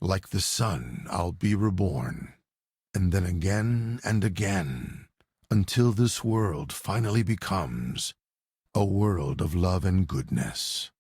Like the sun, I'll be reborn, and then again and again, until this world finally becomes a world of love and goodness.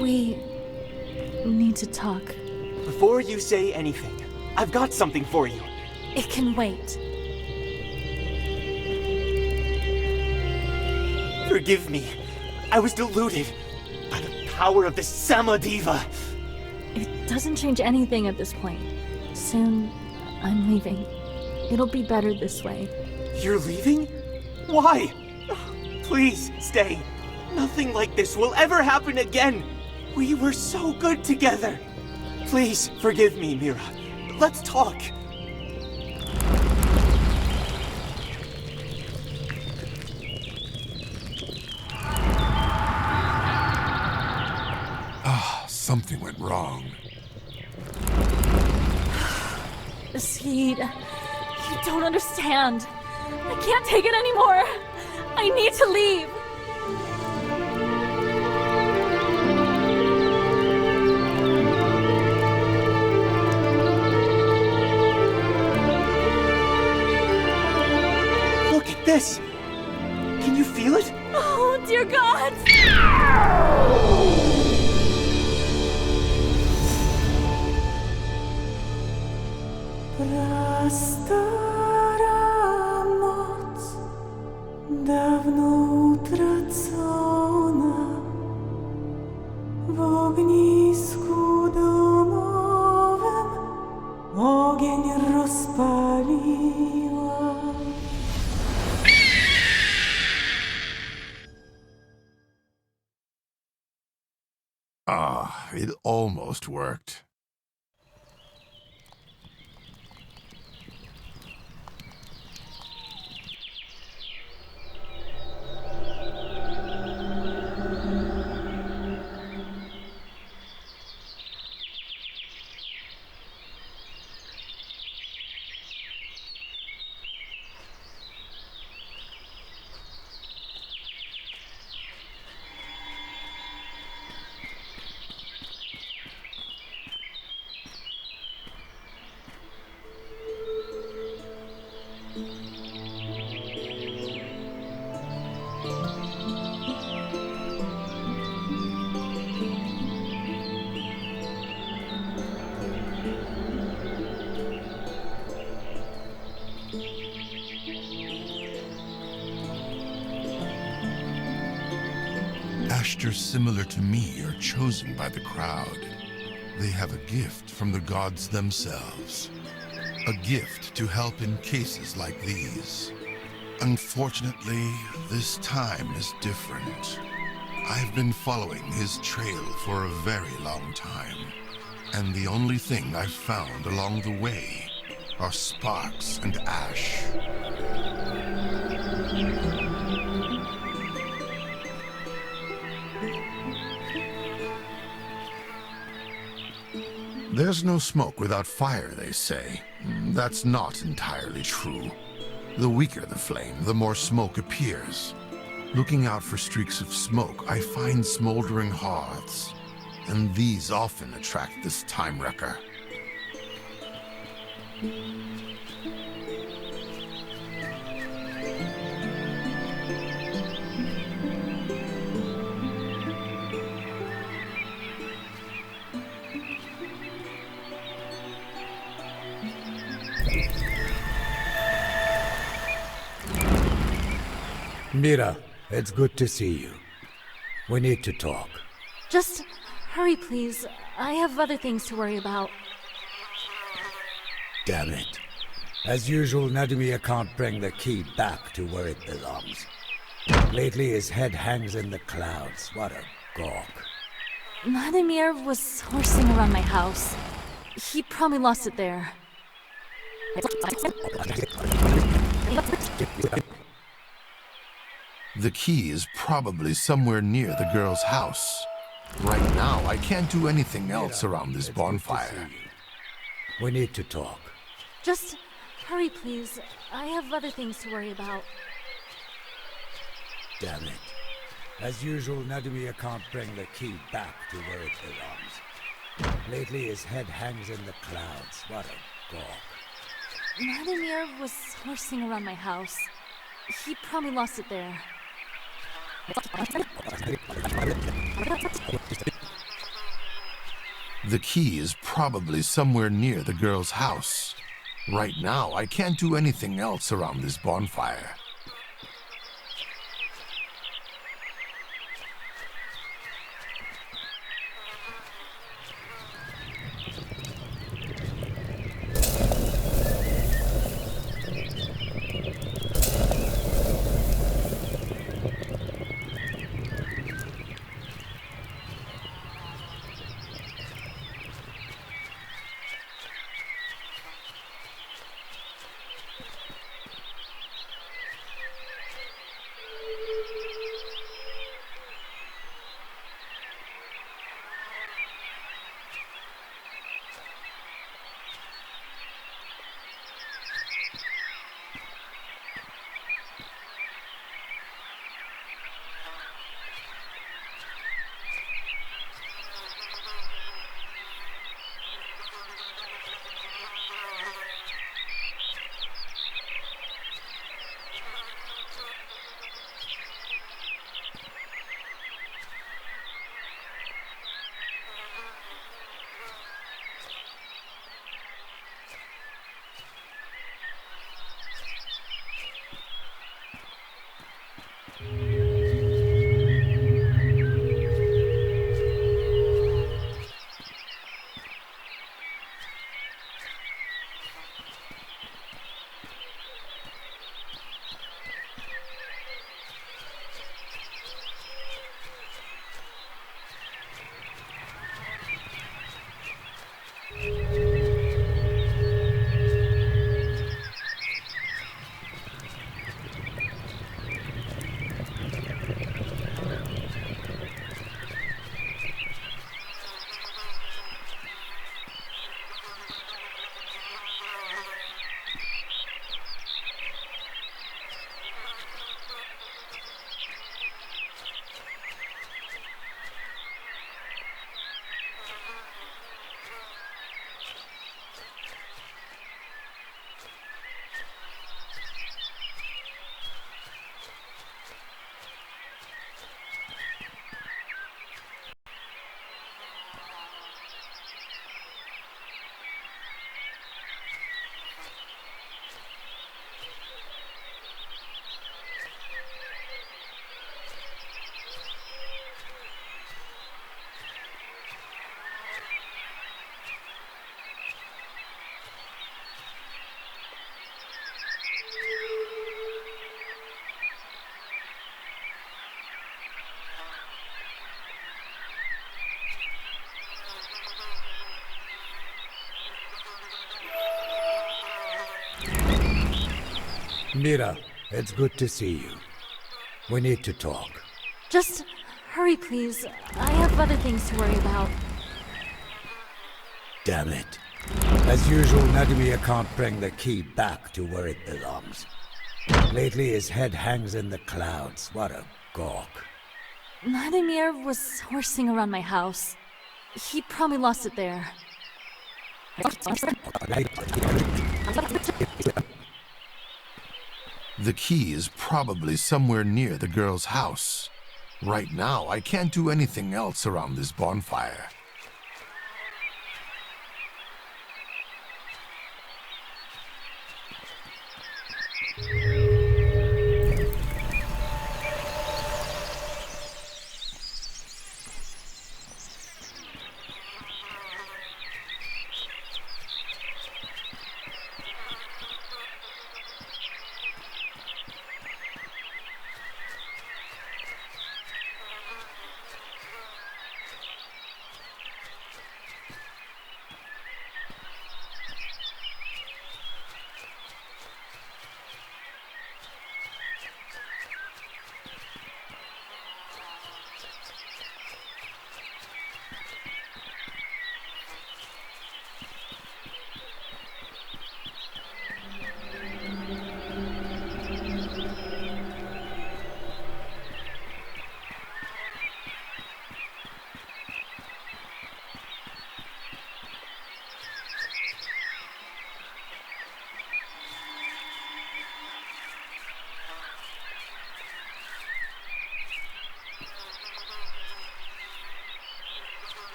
We need to talk. Before you say anything, I've got something for you. It can wait. Forgive me. I was deluded by the power of the Samadiva. It doesn't change anything at this point. Soon, I'm leaving. It'll be better this way. You're leaving? Why? Please, stay. Nothing like this will ever happen again. We were so good together. Please, forgive me, Mira. Let's talk. Something went wrong. Seed, you don't understand. I can't take it anymore. I need to leave. Look at this. Can you feel it? Oh, dear God. Prastara noc, dawno utracona, w ognisku domowym ogień rozpaliła. It almost worked. Ashters similar to me are chosen by the crowd. They have a gift from the gods themselves. A gift to help in cases like these. Unfortunately, this time is different. I've been following his trail for a very long time, and the only thing I've found along the way are sparks and ash. There's no smoke without fire, they say. That's not entirely true. The weaker the flame, the more smoke appears. Looking out for streaks of smoke, I find smoldering hearths, and these often attract this time wrecker. Mira, it's good to see you. We need to talk. Just hurry, please. I have other things to worry about. Damn it. As usual, Nadimir can't bring the key back to where it belongs. Lately, his head hangs in the clouds. What a gawk. Vladimir was horsing around my house. He probably lost it there. The key is probably somewhere near the girl's house. Right now, I can't do anything else around this bonfire. We need to talk. Just hurry, please. I have other things to worry about. Damn it. As usual, Nadimir can't bring the key back to where it belongs. Lately, his head hangs in the clouds. What a gawk. Vladimir was horsing around my house. He probably lost it there. The key is probably somewhere near the girl's house. Right now, I can't do anything else around this bonfire. Mira, it's good to see you. We need to talk. Just hurry, please. I have other things to worry about. Damn it. As usual, Nadimir can't bring the key back to where it belongs. Lately his head hangs in the clouds. What a gawk. Vladimir was horsing around my house. He probably lost it there. The key is probably somewhere near the girl's house. Right now, I can't do anything else around this bonfire.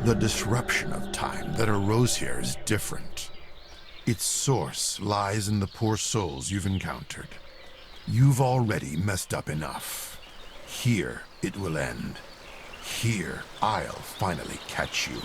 The disruption of time that arose here is different. Its source lies in the poor souls you've encountered. You've already messed up enough. Here it will end. Here I'll finally catch you.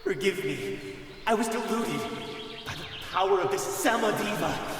Forgive me. I was deluded by the power of this Samadiva.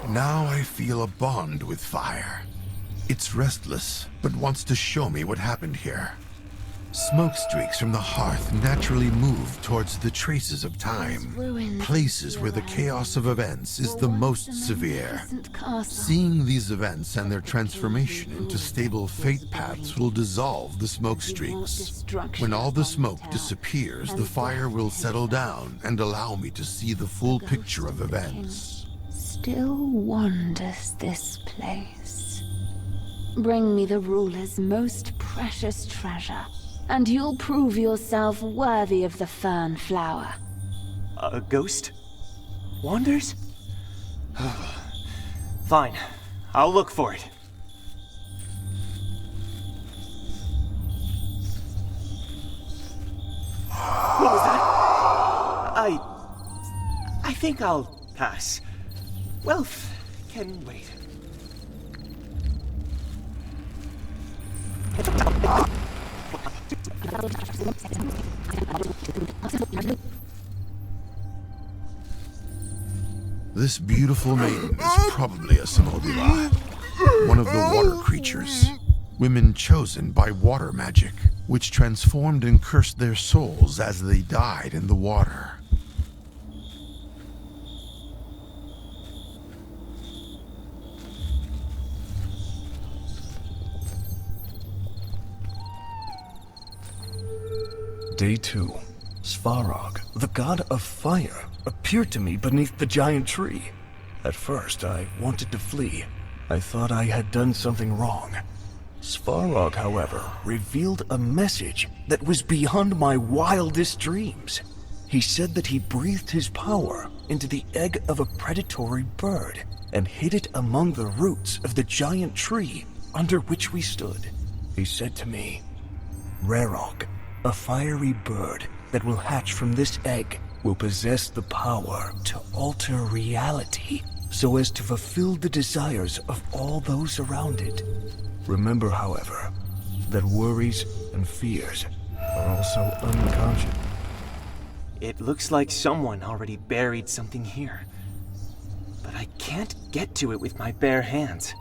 Now I feel a bond with fire. It's restless, but wants to show me what happened here. Smoke streaks from the hearth naturally move towards the traces of time, places where the chaos of events is the most severe. Seeing these events and their transformation into stable fate paths will dissolve the smoke streaks. When all the smoke disappears, the fire will settle down and allow me to see the full picture of events. Still wanders this place. Bring me the ruler's most precious treasure, and you'll prove yourself worthy of the fern flower. A ghost? Wanders? Fine. I'll look for it. What was that? I think I'll pass. Wealth can wait. This beautiful maiden is probably a Samobila, one of the water creatures, women chosen by water magic, which transformed and cursed their souls as they died in the water. Day 2. Svarog, the god of fire, appeared to me beneath the giant tree. At first, I wanted to flee. I thought I had done something wrong. Svarog, however, revealed a message that was beyond my wildest dreams. He said that he breathed his power into the egg of a predatory bird and hid it among the roots of the giant tree under which we stood. He said to me, "Rarog, a fiery bird that will hatch from this egg will possess the power to alter reality so as to fulfill the desires of all those around it. Remember, however, that worries and fears are also unconscious." It looks like someone already buried something here. But I can't get to it with my bare hands.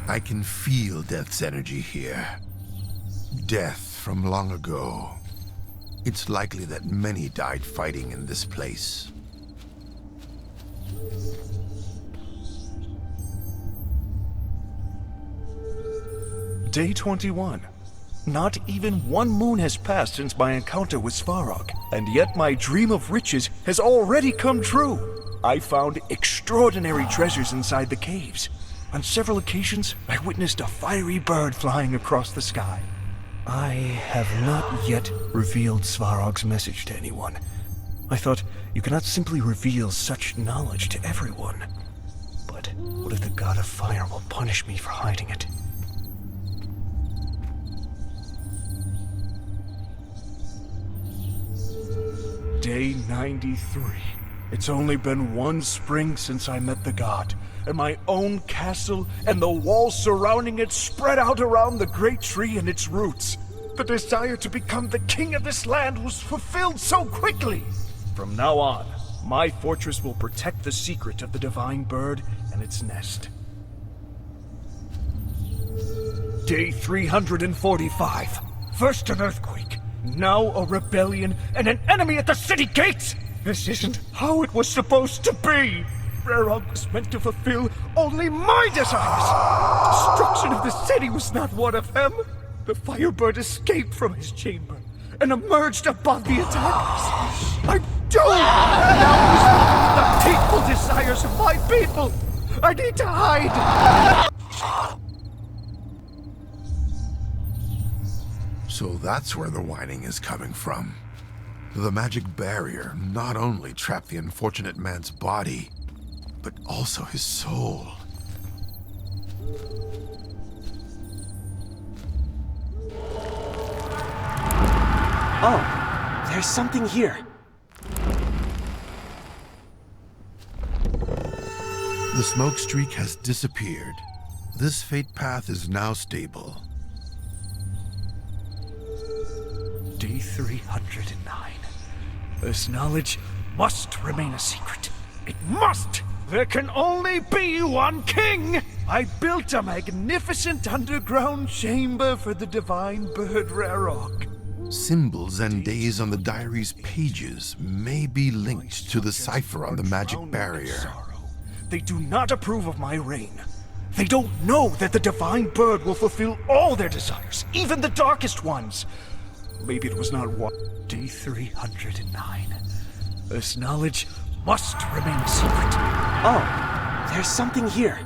I can feel Death's energy here. Death from long ago. It's likely that many died fighting in this place. Day 21. Not even one moon has passed since my encounter with Svarog, and yet my dream of riches has already come true. I found extraordinary treasures inside the caves. On several occasions, I witnessed a fiery bird flying across the sky. I have not yet revealed Svarog's message to anyone. I thought you cannot simply reveal such knowledge to everyone. But what if the god of fire will punish me for hiding it? Day 93. It's only been one spring since I met the god, and my own castle and the walls surrounding it spread out around the great tree and its roots. The desire to become the king of this land was fulfilled so quickly. From now on, my fortress will protect the secret of the divine bird and its nest. Day 345. First an earthquake, now a rebellion, and an enemy at the city gates! This isn't how it was supposed to be! Rarog was meant to fulfill only my desires! Destruction of the city was not one of them! The Firebird escaped from his chamber and emerged above the attackers! I'm doomed! Now he's the hateful desires of my people! I need to hide! So that's where the whining is coming from. The magic barrier not only trapped the unfortunate man's body, but also his soul. Oh, there's something here. The smoke streak has disappeared. This fate path is now stable. Day 309. This knowledge must remain a secret. It must! There can only be one king! I built a magnificent underground chamber for the divine bird Rarok. Symbols and days on the diary's pages may be linked to the cipher on the magic barrier. They do not approve of my reign. They don't know that the divine bird will fulfill all their desires, even the darkest ones. Maybe it was not one. Day 309. This knowledge must remain a secret. Oh, there's something here.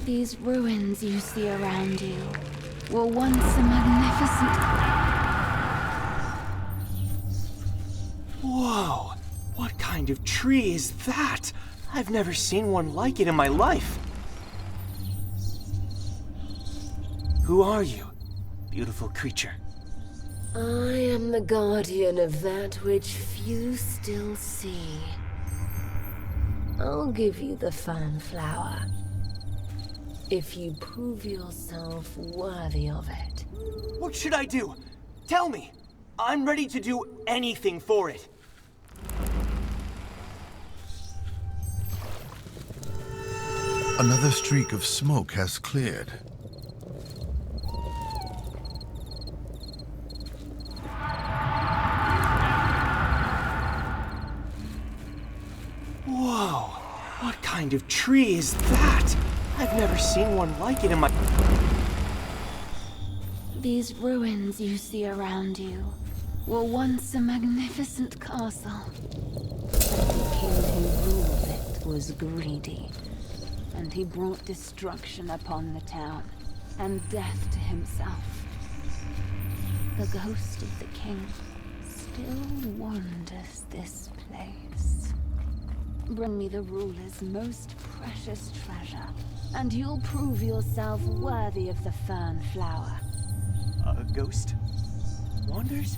These ruins you see around you were once a magnificent... Whoa! What kind of tree is that? I've never seen one like it in my life. Who are you, beautiful creature? I am the guardian of that which few still see. I'll give you the fern flower, if you prove yourself worthy of it. What should I do? Tell me. I'm ready to do anything for it. Another streak of smoke has cleared. Whoa! What kind of tree is that? I've never seen one like it in my... These ruins you see around you were once a magnificent castle. The king who ruled it was greedy, And he brought destruction upon the town, and death to himself. The ghost of the king still wanders this place. Bring me the ruler's most precious treasure, and you'll prove yourself worthy of the fern flower. A ghost? Wanders?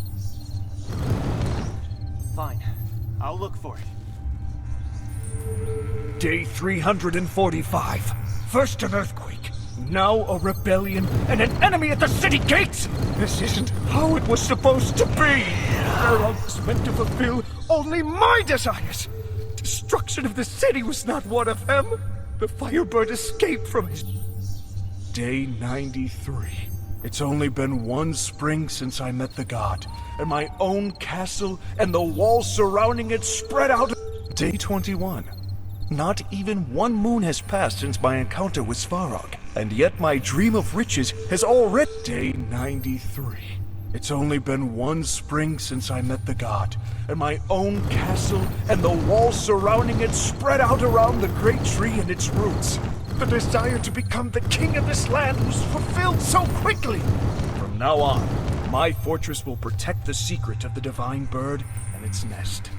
Fine. I'll look for it. Day 345. First an earthquake, now a rebellion, and an enemy at the city gates! This isn't how it was supposed to be! Rarok was meant to fulfill only my desires! Destruction of the city was not one of them! The Firebird escaped from his... Day 93. It's only been one spring since I met the god, and my own castle and the walls surrounding it spread out... Day 21. Not even one moon has passed since my encounter with Svarog, and yet my dream of riches has already... Day 93. It's only been one spring since I met the god, and my own castle and the walls surrounding it spread out around the great tree and its roots. The desire to become the king of this land was fulfilled so quickly. From now on, my fortress will protect the secret of the divine bird and its nest.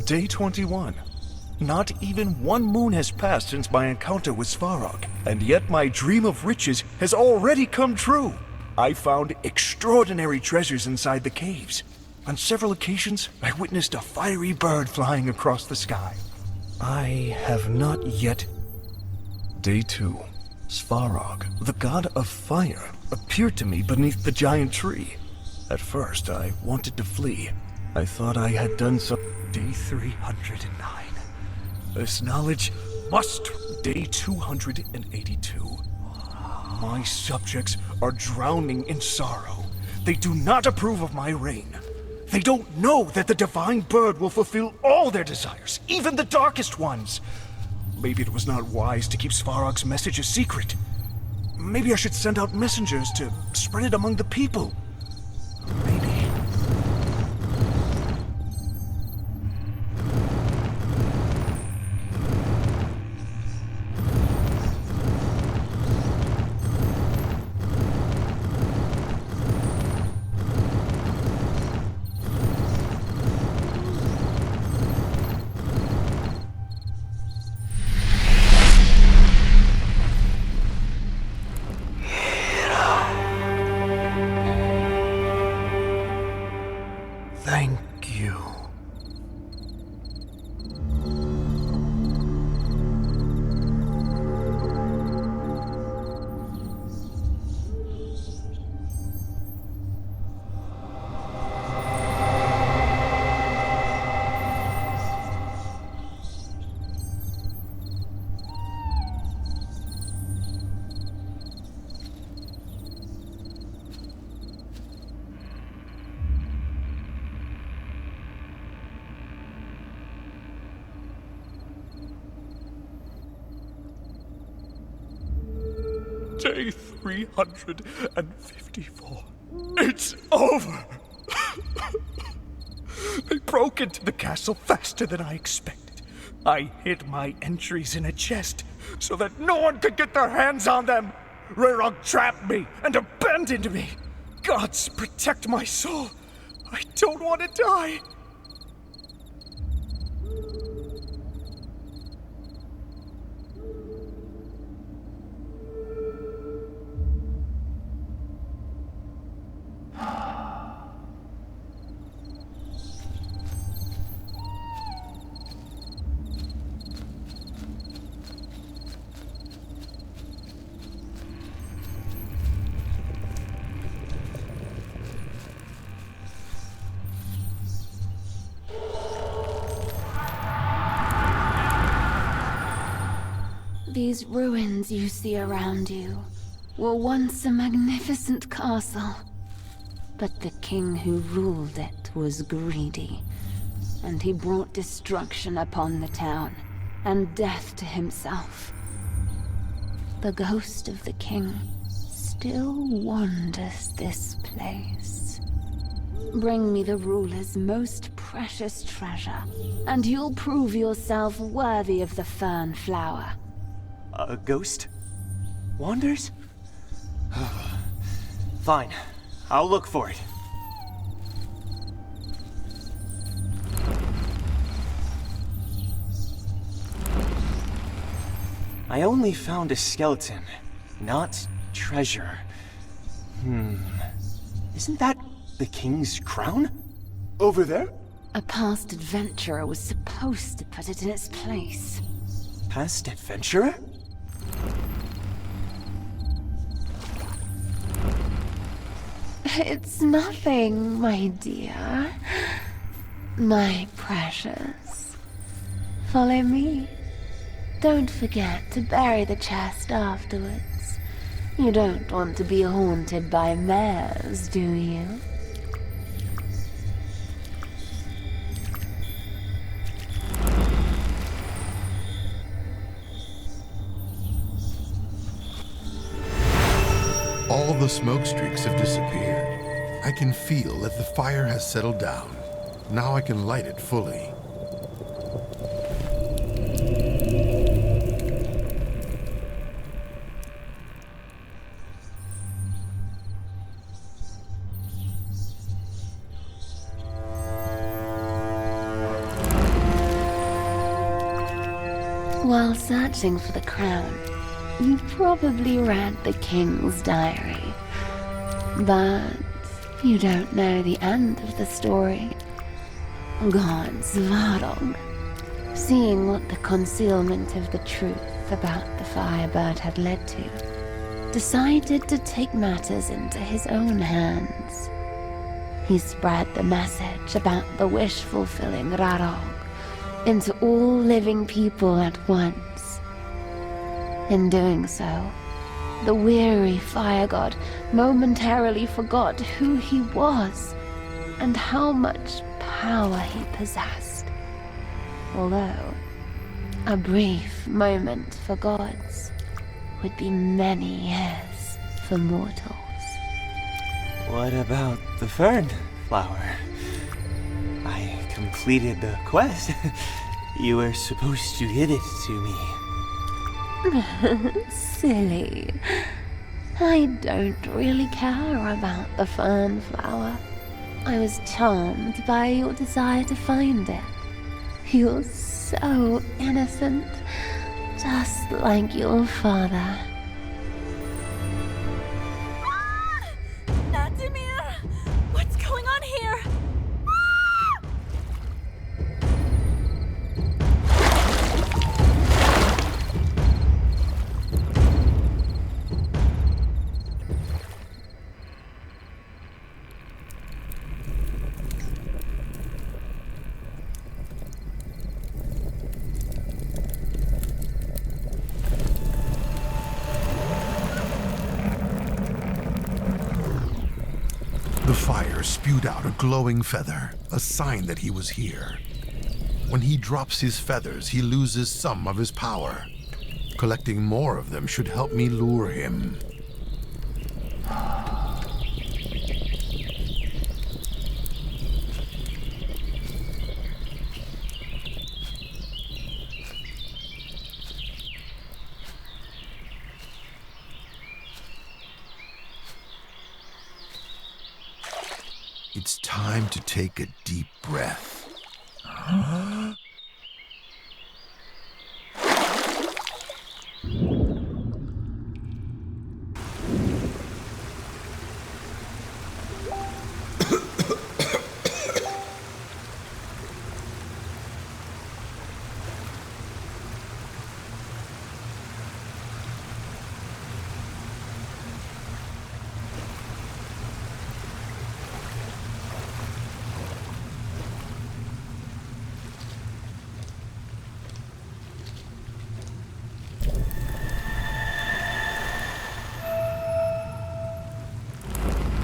Day 21. Not even one moon has passed since my encounter with Svarog, and yet my dream of riches has already come true. I found extraordinary treasures inside the caves. On several occasions, I witnessed a fiery bird flying across the sky. I have not yet... Day 2. Svarog, the god of fire, appeared to me beneath the giant tree. At first, I wanted to flee. I thought I had done some. Day 309. This knowledge must. Day 282. My subjects are drowning in sorrow. They do not approve of my reign. They don't know that the divine bird will fulfill all their desires, even the darkest ones. Maybe it was not wise to keep Svarog's message a secret. Maybe I should send out messengers to spread it among the people. Maybe. Thank you. Day 354. It's over! They broke into the castle faster than I expected. I hid my entries in a chest so that no one could get their hands on them. Rerog trapped me and abandoned me. Gods protect my soul. I don't want to die. These ruins you see around you were once a magnificent castle. But the king who ruled it was greedy, and he brought destruction upon the town, and death to himself. The ghost of the king still wanders this place. Bring me the ruler's most precious treasure, and you'll prove yourself worthy of the fern flower. A ghost? Wanders? Fine. I'll look for it. I only found a skeleton, not treasure. Isn't that the king's crown? Over there? A past adventurer was supposed to put it in its place. Past adventurer? It's nothing, my dear. My precious. Follow me. Don't forget to bury the chest afterwards. You don't want to be haunted by mares, do you? All the smoke streaks have disappeared. I can feel that the fire has settled down. Now I can light it fully. While searching for the crown, you probably read the king's diary. But you don't know the end of the story. God Svarog, seeing what the concealment of the truth about the Firebird had led to, decided to take matters into his own hands. He spread the message about the wish-fulfilling Rarog into all living people at once. In doing so, the weary fire god momentarily forgot who he was and how much power he possessed. Although, a brief moment for gods would be many years for mortals. What about the fern flower? I completed the quest. You were supposed to give it to me. Silly. I don't really care about the fern flower. I was charmed by your desire to find it. You're so innocent, just like your father. Nadimir! What's going on here? The fire spewed out a glowing feather, a sign that he was here. When he drops his feathers, he loses some of his power. Collecting more of them should help me lure him. It's time to take a deep breath.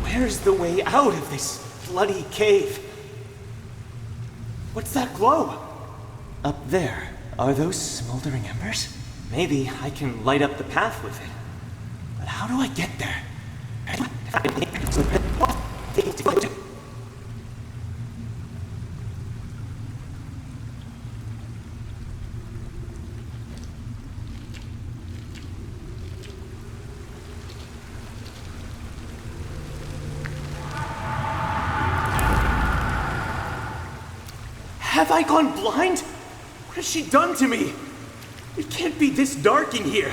Where's the way out of this bloody cave? What's that glow? Up there, are those smoldering embers? Maybe I can light up the path with it. But how do I get there? Have I gone blind? What has she done to me? It can't be this dark in here.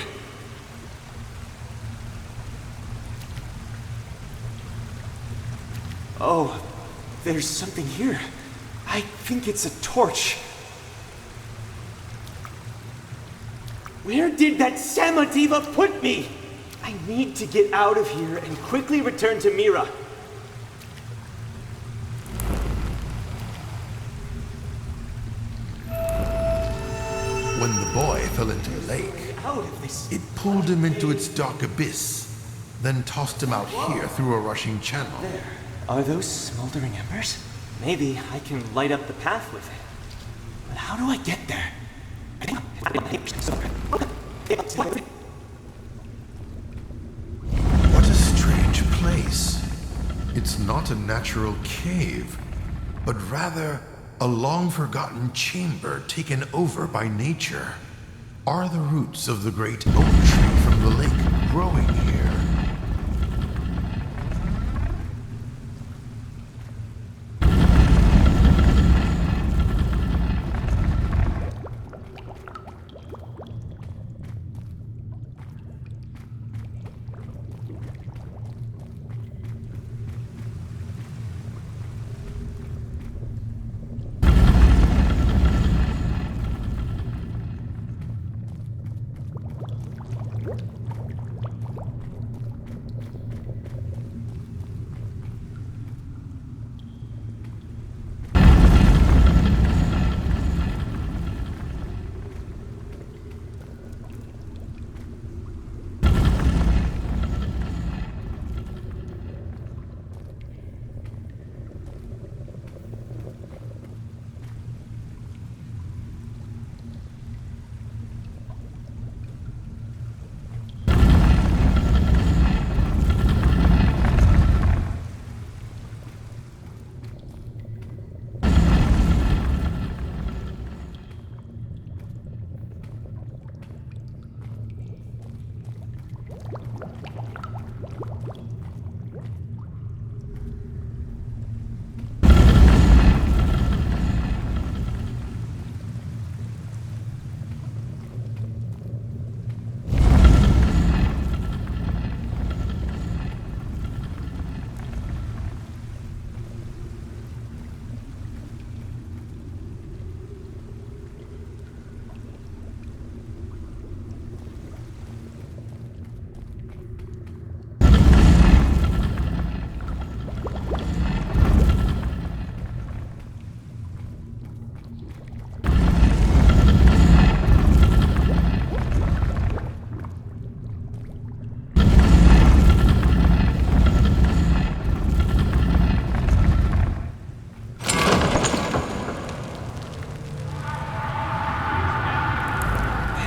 Oh, there's something here. I think it's a torch. Where did that Samativa put me? I need to get out of here and quickly return to Mira. When the boy fell into the lake, it pulled him into its dark abyss, then tossed him out here through a rushing channel. There. Are those smoldering embers? Maybe I can light up the path with it. But how do I get there? What a strange place. It's not a natural cave, but rather a long-forgotten chamber taken over by nature. Are the roots of the great oak tree from the lake growing here?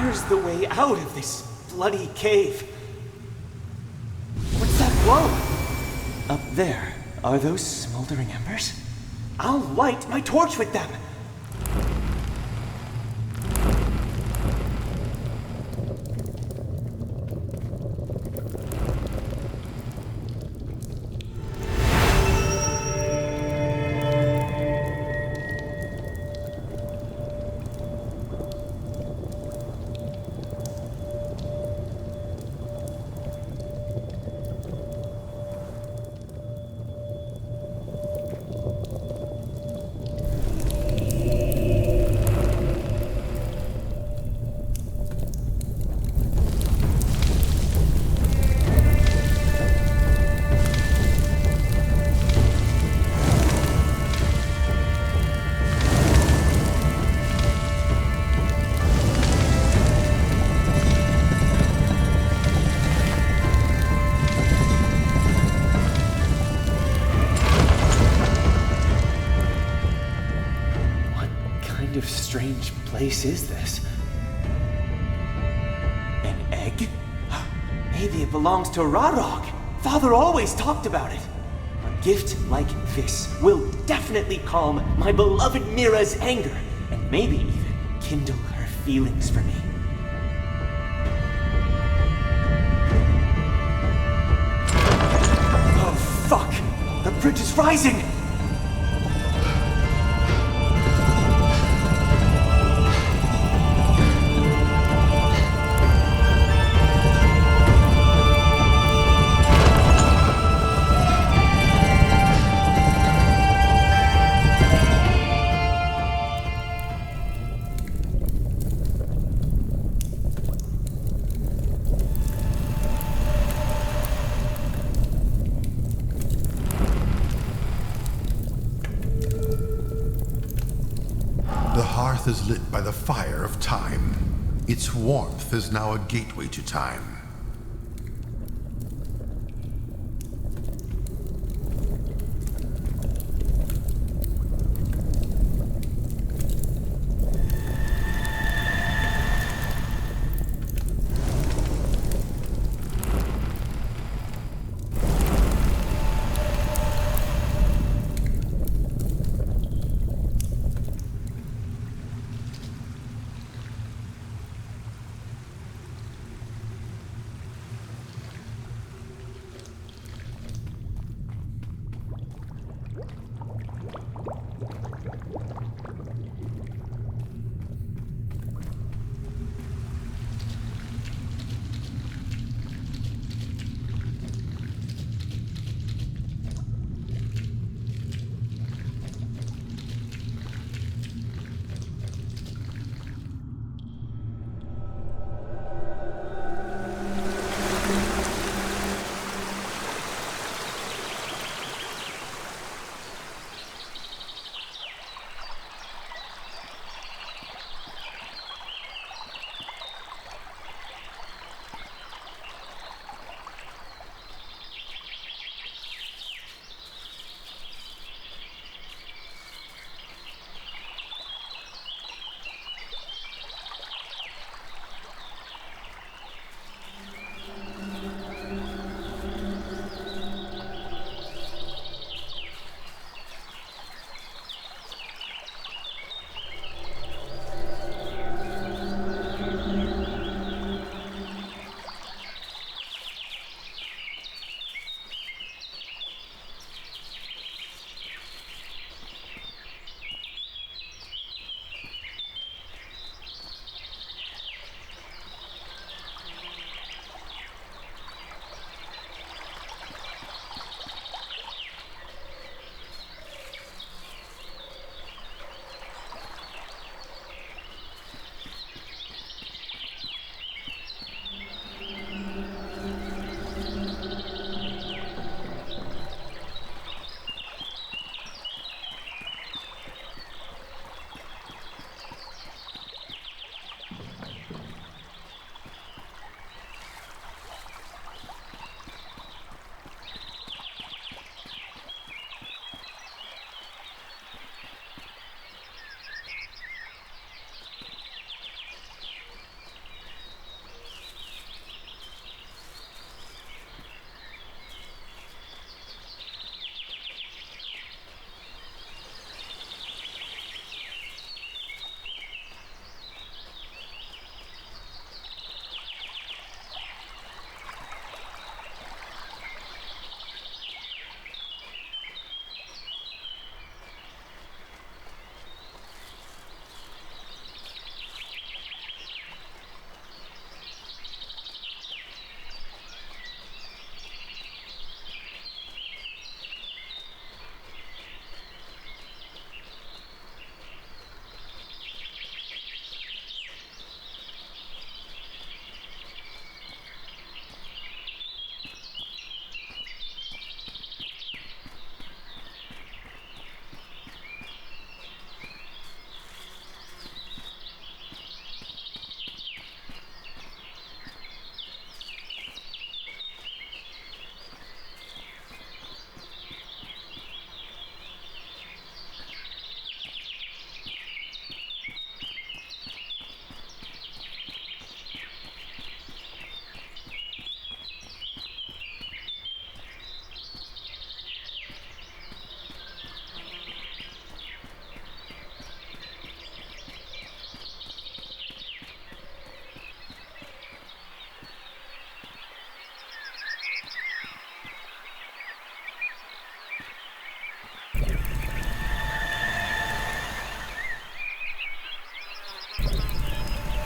Where's the way out of this bloody cave? What's that glow? Up there, are those smoldering embers? I'll light my torch with them! Strange place is this? An egg? Maybe it belongs to Rarog. Father always talked about it. A gift like this will definitely calm my beloved Mira's anger, and maybe even kindle her feelings for me. Oh, fuck! The bridge is rising! The hearth is lit by the fire of time. Its warmth is now a gateway to time.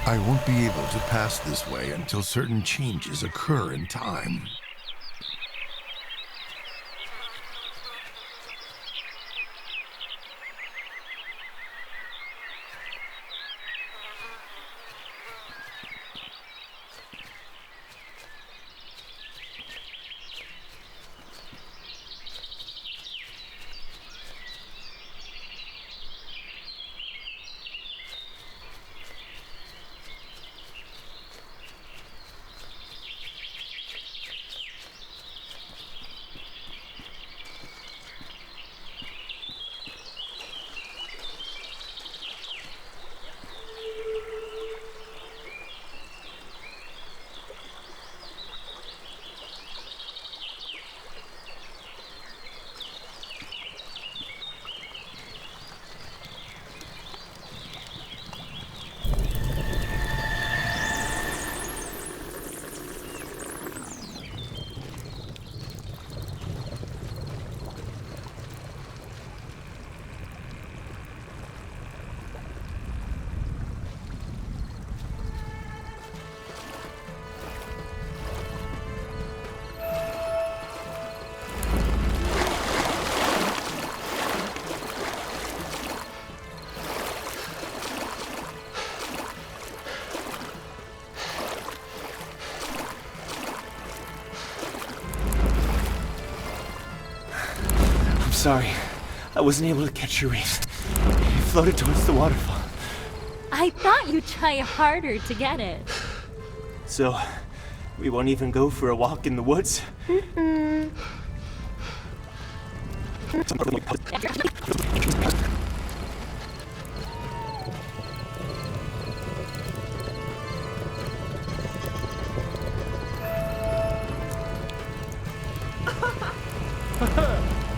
I won't be able to pass this way until certain changes occur in time. Sorry, I wasn't able to catch your wreath. It floated towards the waterfall. I thought you'd try harder to get it. So, we won't even go for a walk in the woods?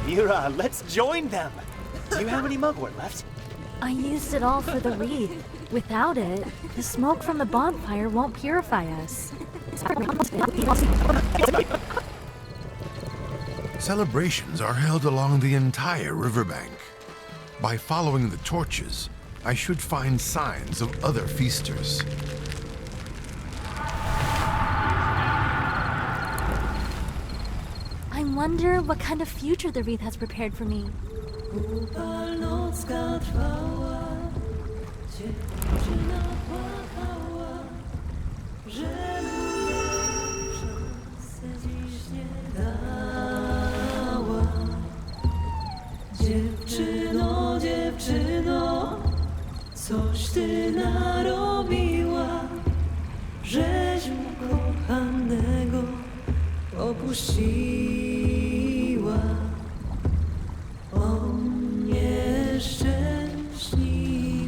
Mira, let's join them! Do you have any mugwort left? I used it all for the wreath. Without it, the smoke from the bonfire won't purify us. Celebrations are held along the entire riverbank. By following the torches, I should find signs of other feasters. I wonder what kind of future the wreath has prepared for me. Dziewczyno, dziewczyno, coś ty narobiła, żeś ukochanego opuściła. On nieszczęśnik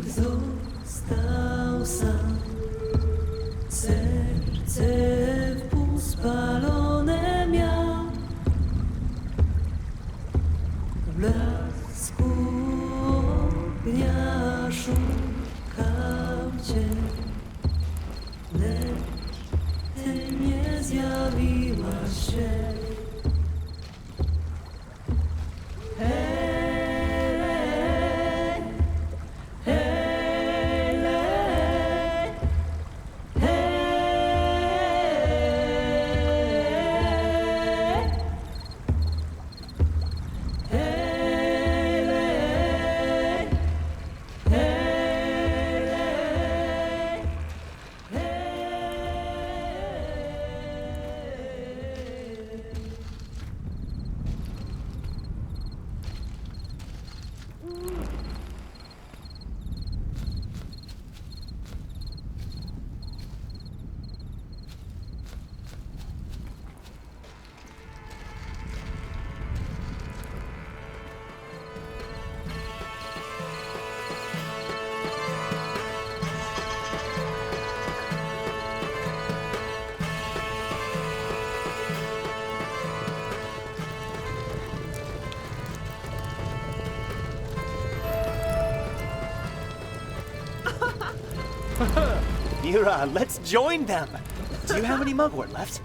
został sam, serce wpół spalone miał. W blasku ognia szukał cię, lecz ty nie zjawiłaś się. Hej, hej, hej, hej, Mira, let's join them! Do you have any mugwort left?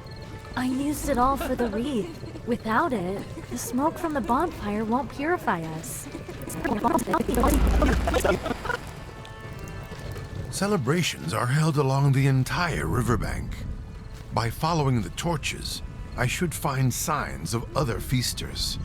I used it all for the wreath. Without it, the smoke from the bonfire won't purify us. Celebrations are held along the entire riverbank. By following the torches, I should find signs of other feasters.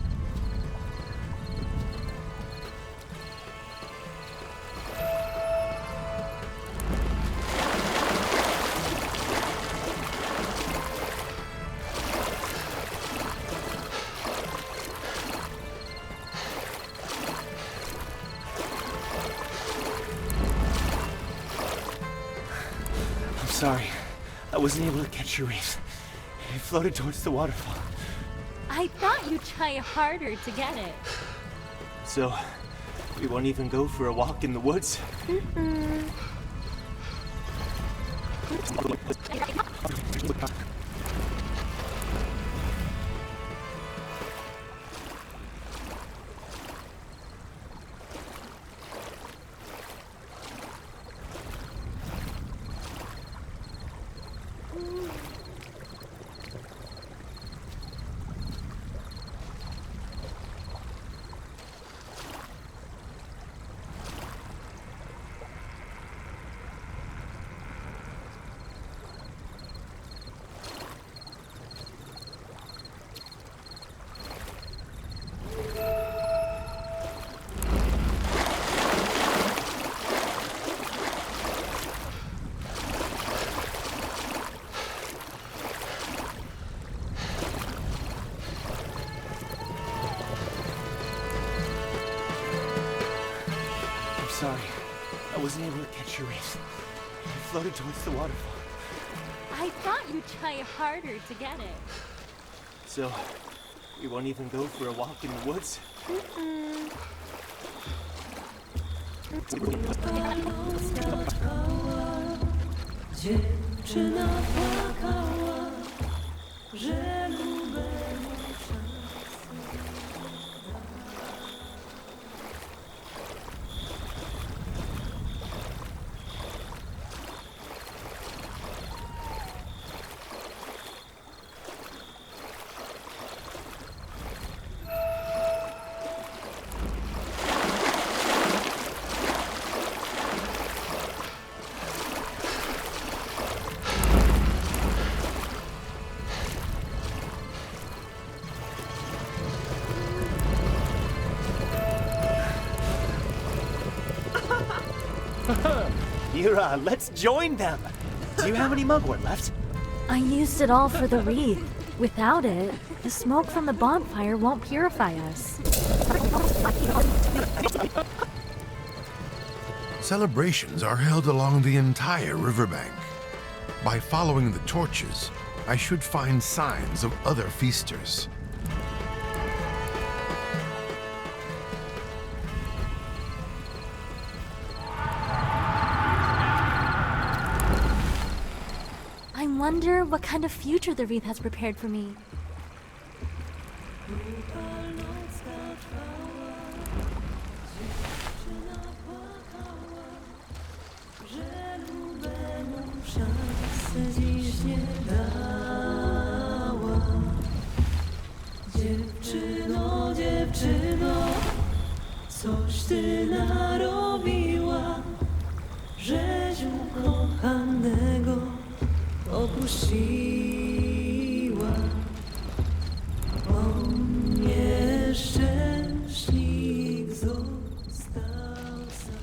Sorry, I wasn't able to catch your wreath. It floated towards the waterfall. I thought you'd try harder to get it. So, we won't even go for a walk in the woods? Sorry, I wasn't able to catch your wreath. It floated towards the waterfall. I thought you'd try harder to get it. So, we won't even go for a walk in the woods? Dziewczyna płakała, że lubę Mira, let's join them! Do you have any mugwort left? I used it all for the wreath. Without it, the smoke from the bonfire won't purify us. Celebrations are held along the entire riverbank. By following the torches, I should find signs of other feasters. I wonder what kind of future the wreath has prepared for me. Dziewczyno, dziewczyno, coś ty narobiła, żeś ukochanego opuściła. O nieszczęśnik został sam.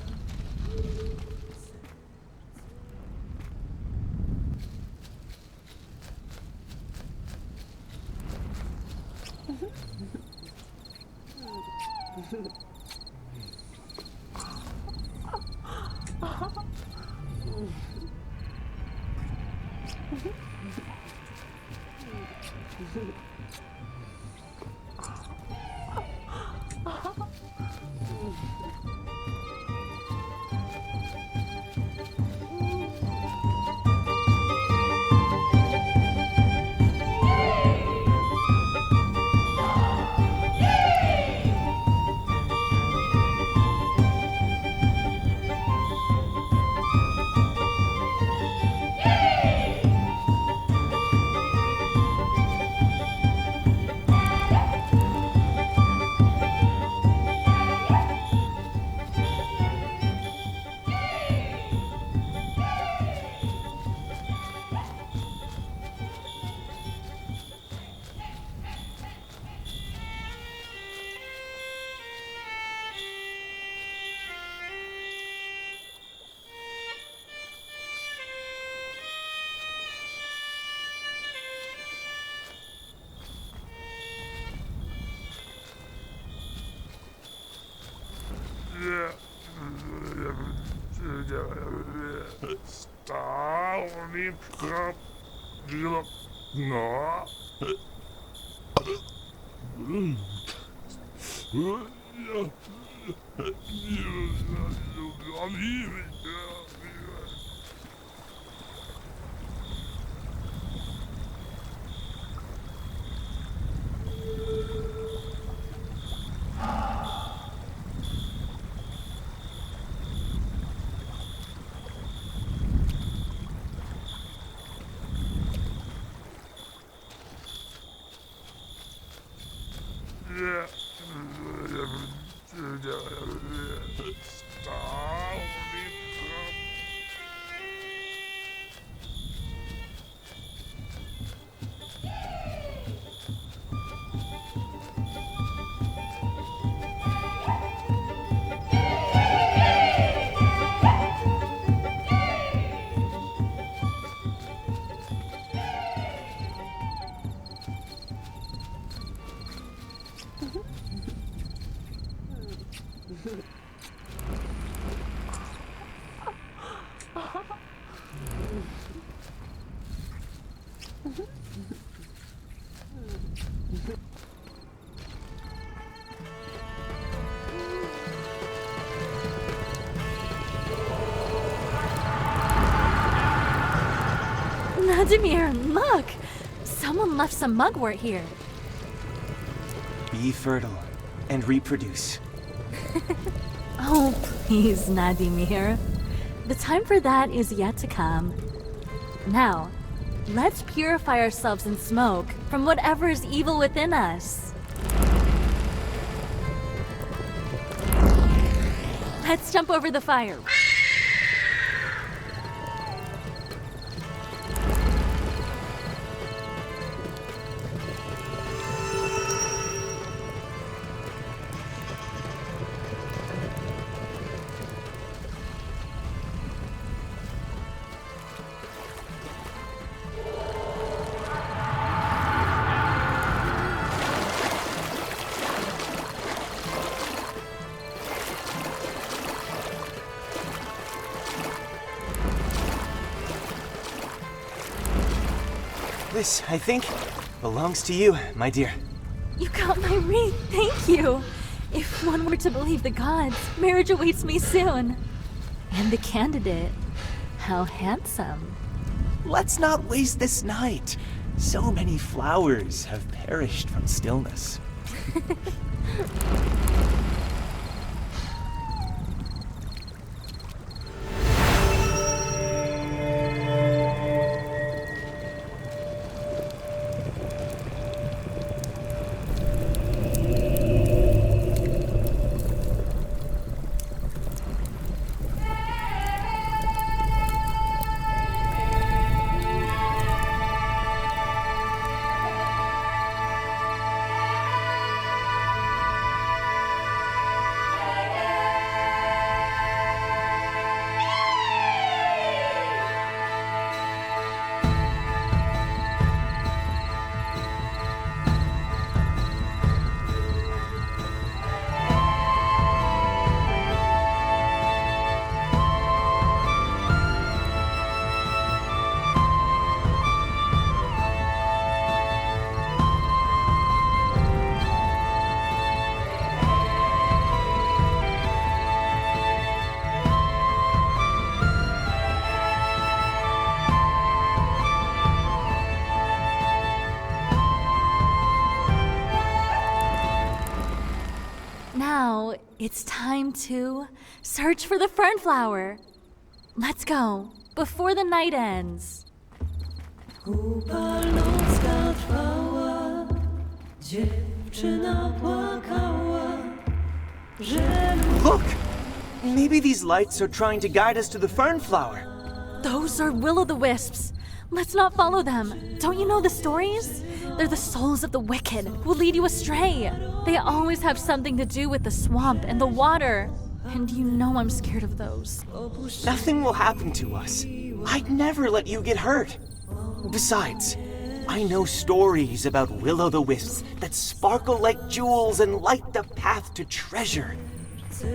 Vladimir, look! Someone left some mugwort here. Be fertile and reproduce. Oh, please, Vladimir. The time for that is yet to come. Now, let's purify ourselves in smoke from whatever is evil within us. Let's jump over the fire. This, I think, belongs to you, my dear. You got my ring, thank you. If one were to believe the gods, marriage awaits me soon. And the candidate, how handsome. Let's not waste this night. So many flowers have perished from stillness. Now, it's time to search for the fernflower. Let's go, before the night ends. Upalnocka trwała, dziewczyna płakała, że Look! Maybe these lights are trying to guide us to the fernflower. Those are will-o'-the-wisps. Let's not follow them. Don't you know the stories? They're the souls of the wicked who lead you astray. They always have something to do with the swamp and the water. And you know I'm scared of those. Nothing will happen to us. I'd never let you get hurt. Besides, I know stories about will-o'-the-wisps that sparkle like jewels and light the path to treasure.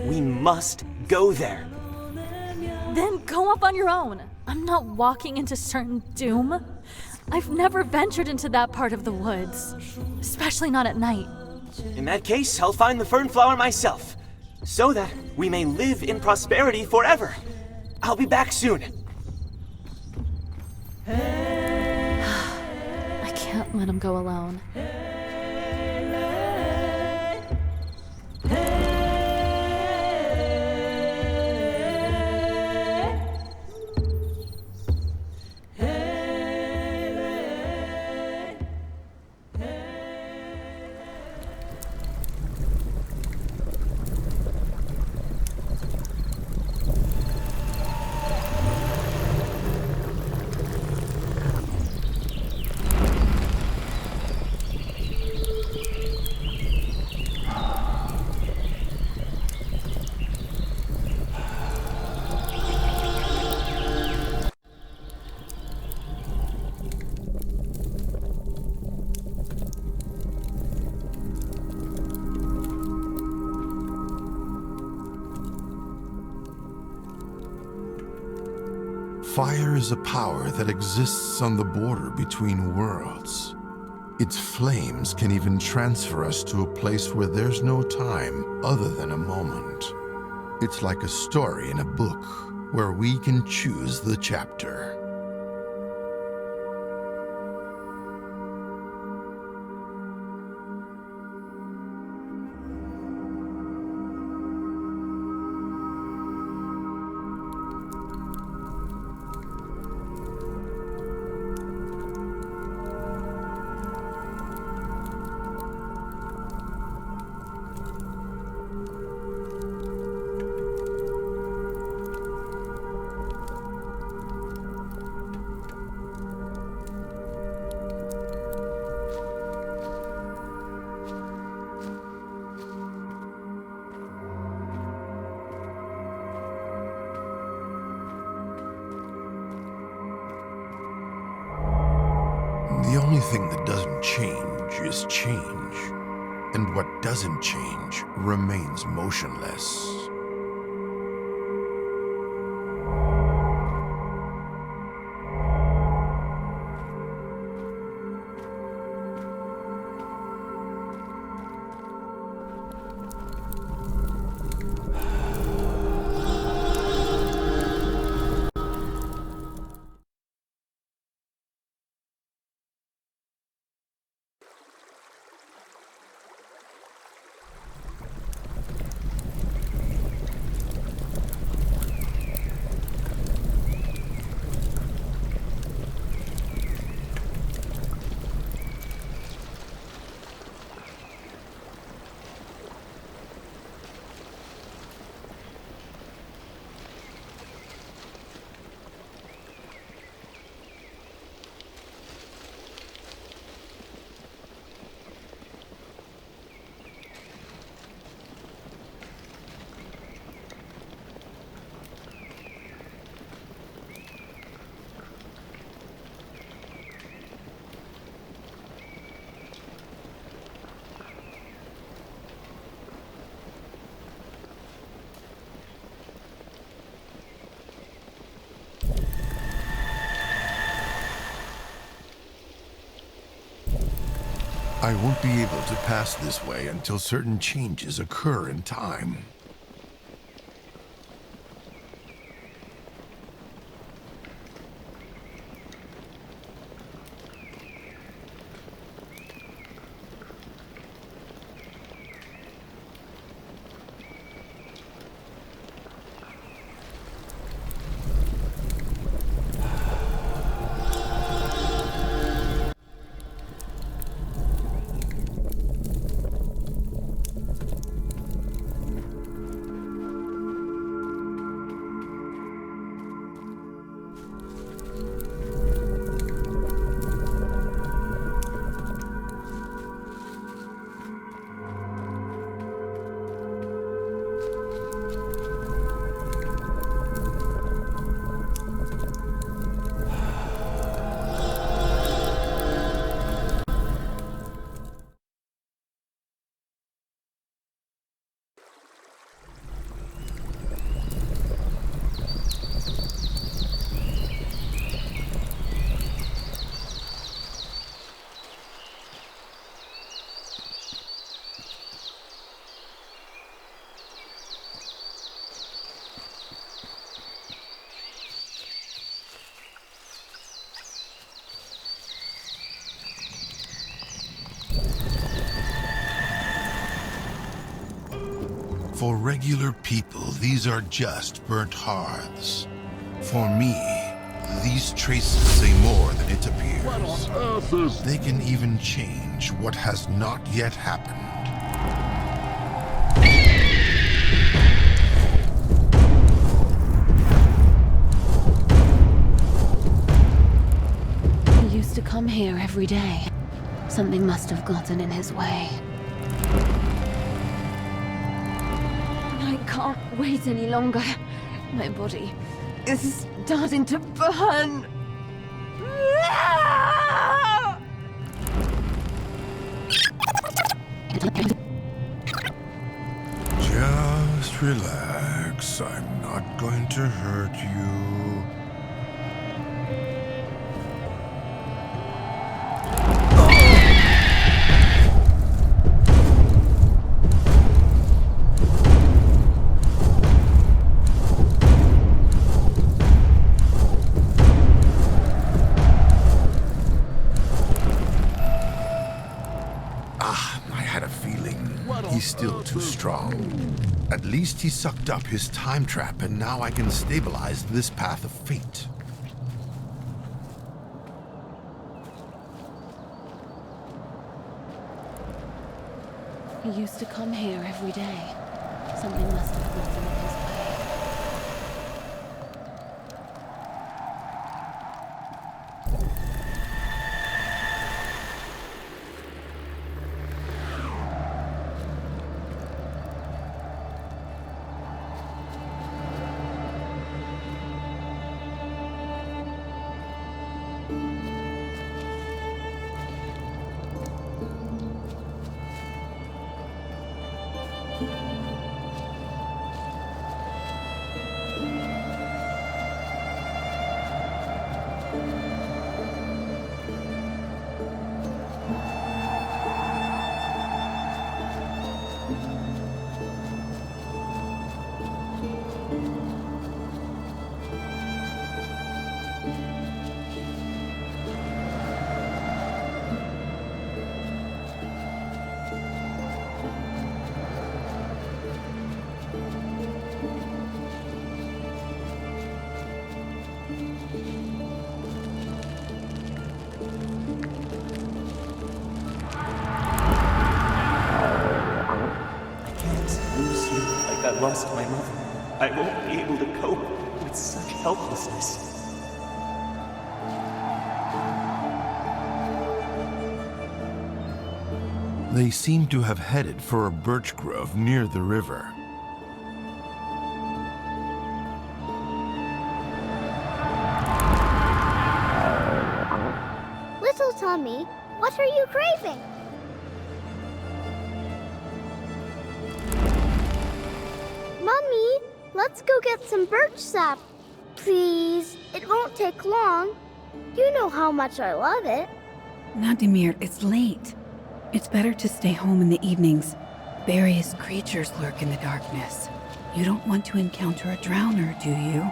We must go there. Then go up on your own. I'm not walking into certain doom. I've never ventured into that part of the woods, especially not at night. In that case, I'll find the fern flower myself, so that we may live in prosperity forever. I'll be back soon. I can't let him go alone. Fire is a power that exists on the border between worlds. Its flames can even transfer us to a place where there's no time other than a moment. It's like a story in a book where we can choose the chapter. The only thing that doesn't change is change. And what doesn't change remains motionless. I won't be able to pass this way until certain changes occur in time. For regular people, these are just burnt hearths. For me, these traces say more than it appears. What on earth is... They can even change what has not yet happened. He used to come here every day. Something must have gotten in his way. I can't wait any longer. My body is starting to burn. Just relax. I'm not going to hurt you. He's still too strong. At least he sucked up his time trap, and now I can stabilize this path of fate. He used to come here every day. Something must have gotten in his way. I lost my mother. I won't be able to cope with such helplessness. They seem to have headed for a birch grove near the river. Little Tommy, what are you craving? Mommy, let's go get some birch sap. Please, it won't take long. You know how much I love it. Nadimir, it's late. It's better to stay home in the evenings. Various creatures lurk in the darkness. You don't want to encounter a drowner, do you?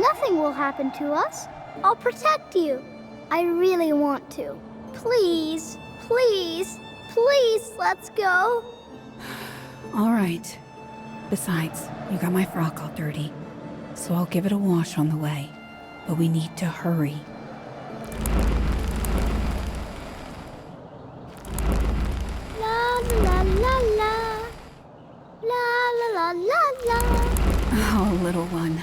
Nothing will happen to us. I'll protect you. I really want to. Please, please, please, let's go. All right. Besides, you got my frock all dirty, so I'll give it a wash on the way. But we need to hurry. La la la la. La la la la la. Oh, little one.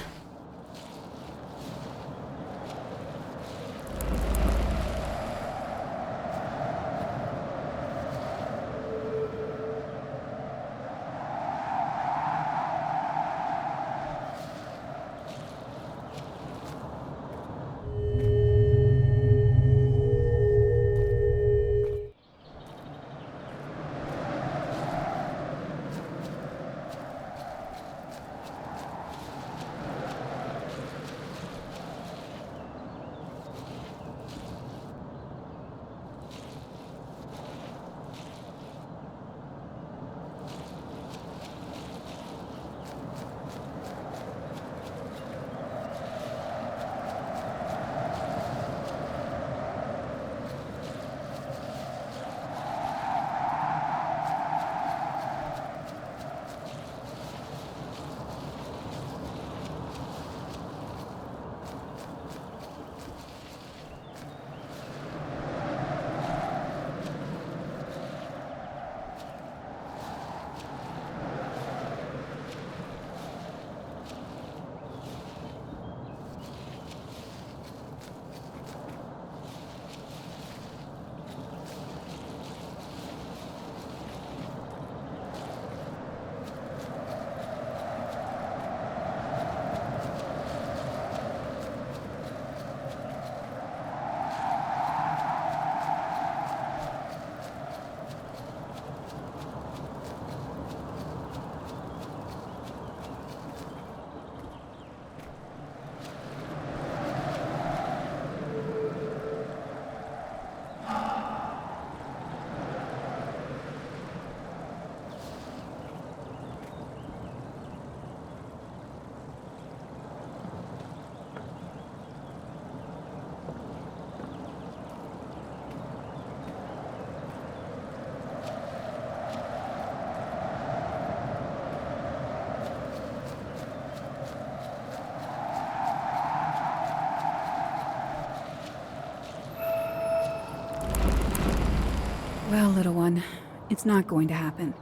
Well, little one, it's not going to happen.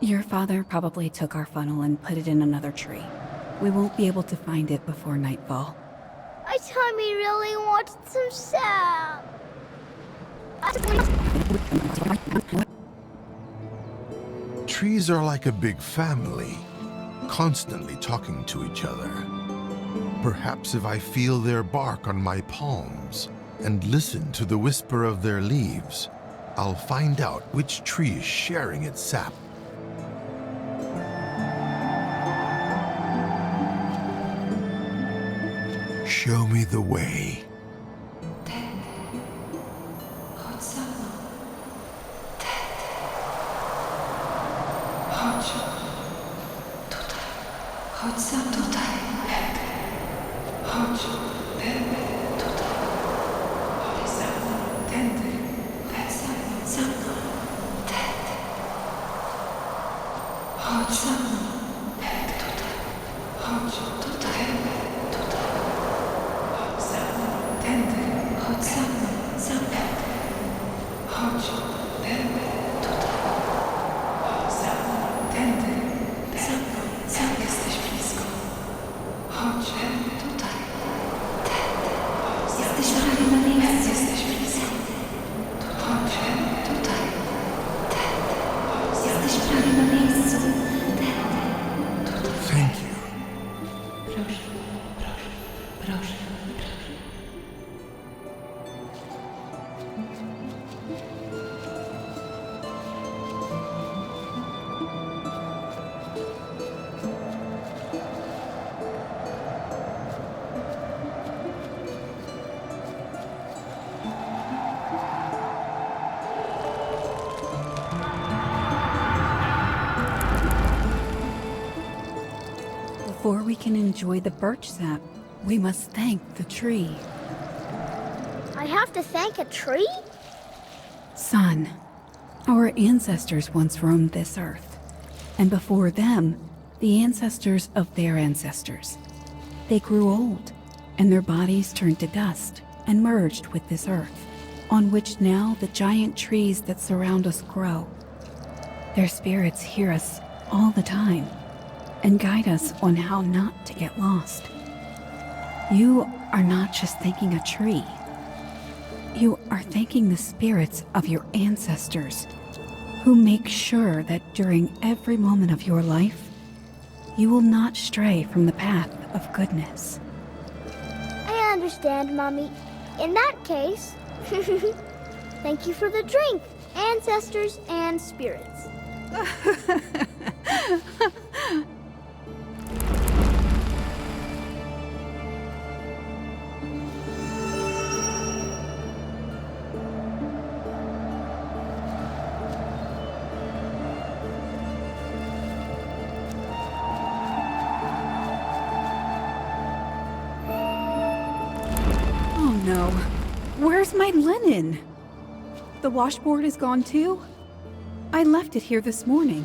Your father probably took our funnel and put it in another tree. We won't be able to find it before nightfall. My tummy really wants some sap. Trees are like a big family, constantly talking to each other. Perhaps if I feel their bark on my palms and listen to the whisper of their leaves, I'll find out which tree is sharing its sap. Show me the way. Thank you. Before we can enjoy the birch sap, we must thank the tree. I have to thank a tree? Son, our ancestors once roamed this earth, and before them, the ancestors of their ancestors. They grew old, and their bodies turned to dust and merged with this earth, on which now the giant trees that surround us grow. Their spirits hear us all the time and guide us on how not to get lost. You are not just thanking a tree. You are thanking the spirits of your ancestors, who make sure that during every moment of your life, you will not stray from the path of goodness. I understand, Mommy. In that case, thank you for the drink, ancestors and spirits. Oh no, where's my linen? The washboard is gone too? I left it here this morning.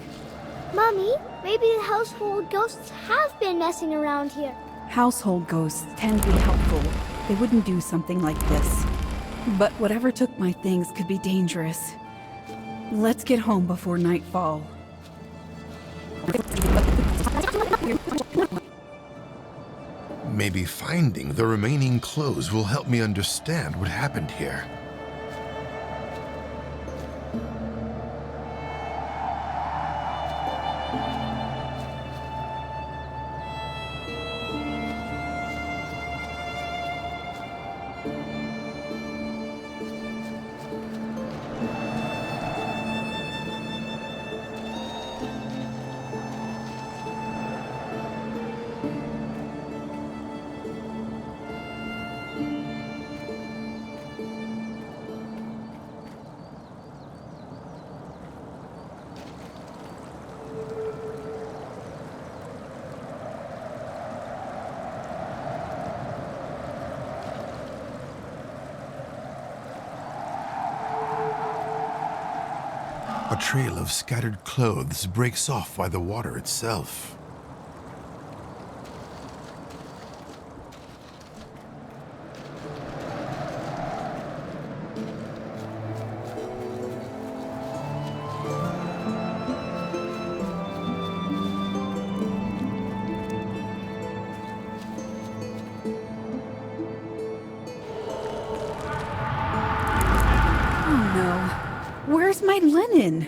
Mommy, maybe the household ghosts have been messing around here. Household ghosts tend to be helpful. They wouldn't do something like this. But whatever took my things could be dangerous. Let's get home before nightfall. Maybe finding the remaining clothes will help me understand what happened here. A trail of scattered clothes breaks off by the water itself. dried linen.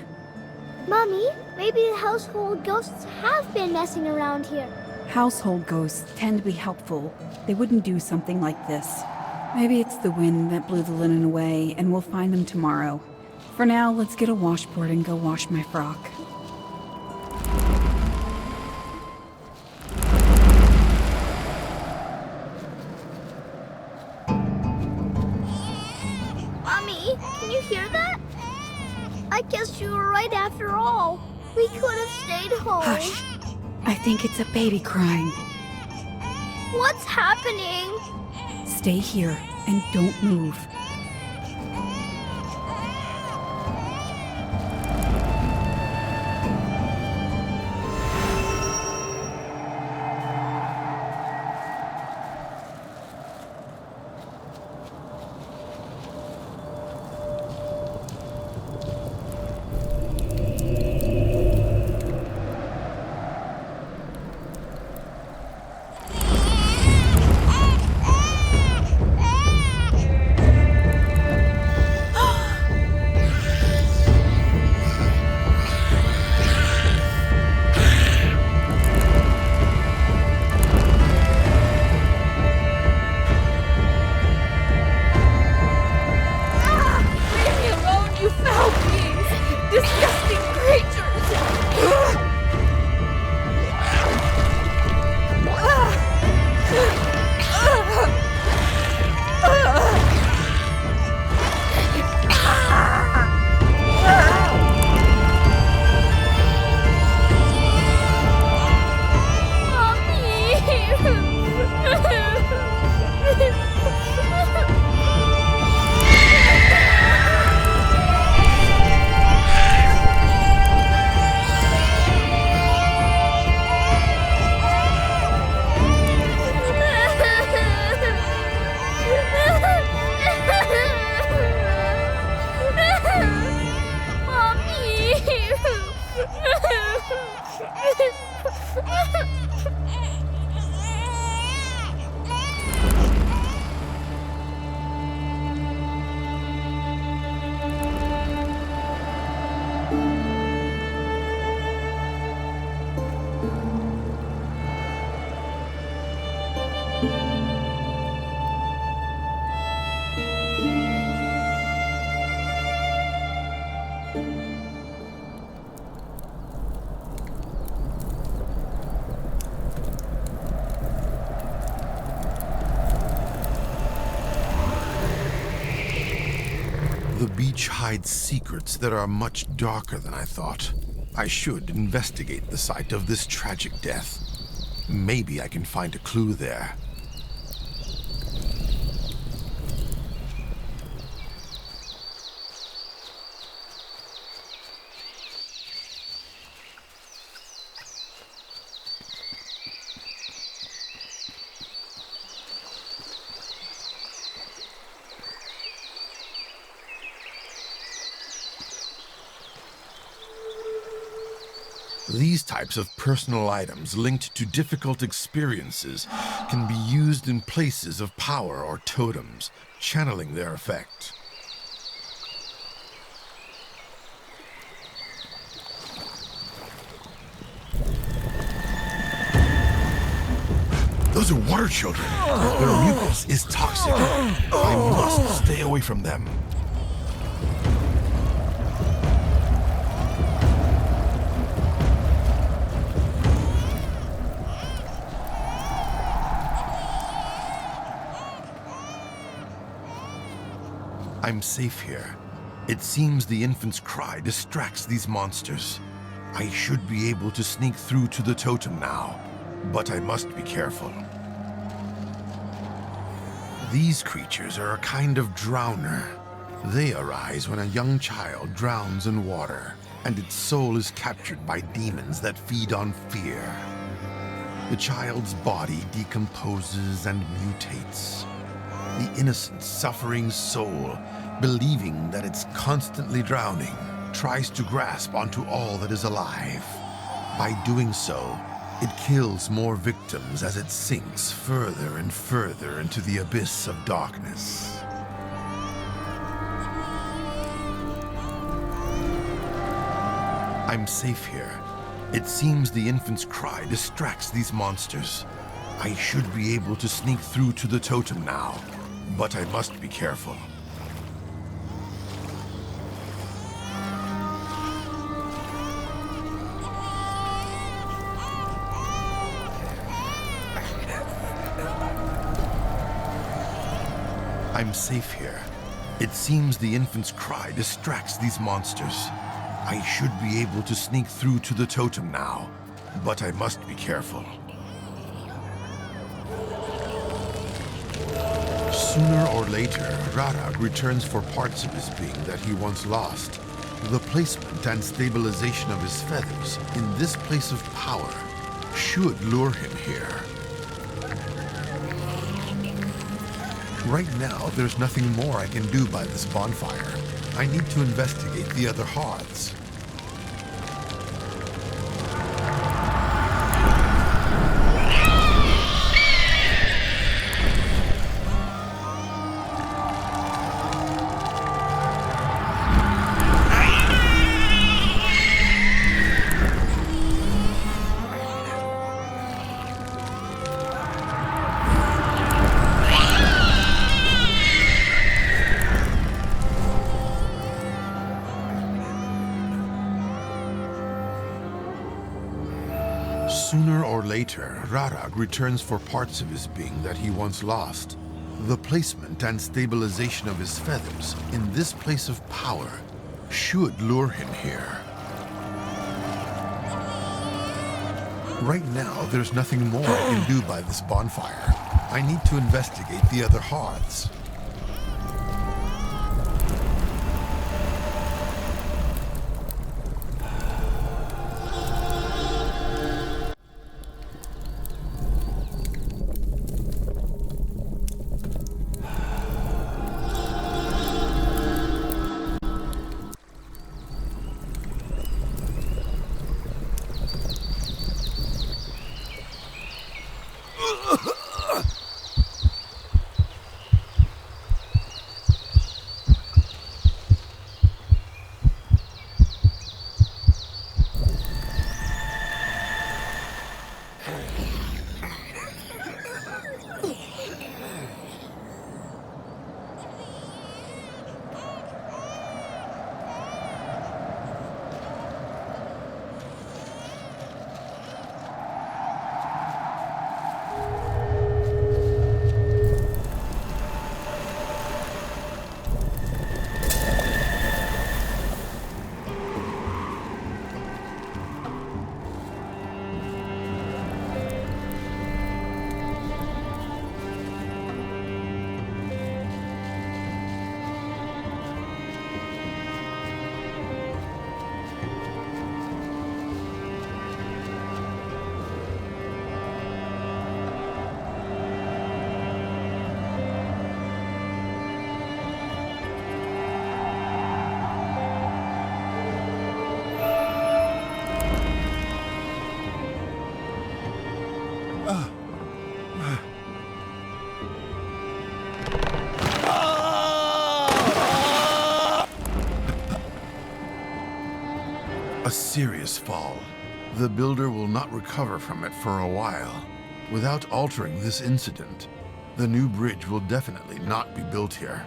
Mommy, maybe the household ghosts have been messing around here. Household ghosts tend to be helpful. They wouldn't do something like this. Maybe it's the wind that blew the linen away, and we'll find them tomorrow. For now, let's get a washboard and go wash my frock. Mommy, can you hear that? I guess you were right after all. We could have stayed home. Hush! I think it's a baby crying. What's happening? Stay here and don't move. The beach hides secrets that are much darker than I thought. I should investigate the site of this tragic death. Maybe I can find a clue there. These types of personal items linked to difficult experiences can be used in places of power or totems, channeling their effect. Those are water children. Their mucus is toxic. I must stay away from them. I'm safe here. It seems the infant's cry distracts these monsters. I should be able to sneak through to the totem now, but I must be careful. These creatures are a kind of drowner. They arise when a young child drowns in water, and its soul is captured by demons that feed on fear. The child's body decomposes and mutates. The innocent, suffering soul, believing that it's constantly drowning, tries to grasp onto all that is alive. By doing so, it kills more victims as it sinks further and further into the abyss of darkness. I'm safe here. It seems the infant's cry distracts these monsters. I should be able to sneak through to the totem now, but I must be careful. I'm safe here. It seems the infant's cry distracts these monsters. I should be able to sneak through to the totem now, but I must be careful. Sooner or later, Rarag returns for parts of his being that he once lost. The placement and stabilization of his feathers in this place of power should lure him here. Right now, there's nothing more I can do by this bonfire. I need to investigate the other hearths. Sooner or later, Rarag returns for parts of his being that he once lost. The placement and stabilization of his feathers in this place of power should lure him here. Right now, there's nothing more I can do by this bonfire. I need to investigate the other hearths. A serious fall. The builder will not recover from it for a while. Without altering this incident, the new bridge will definitely not be built here.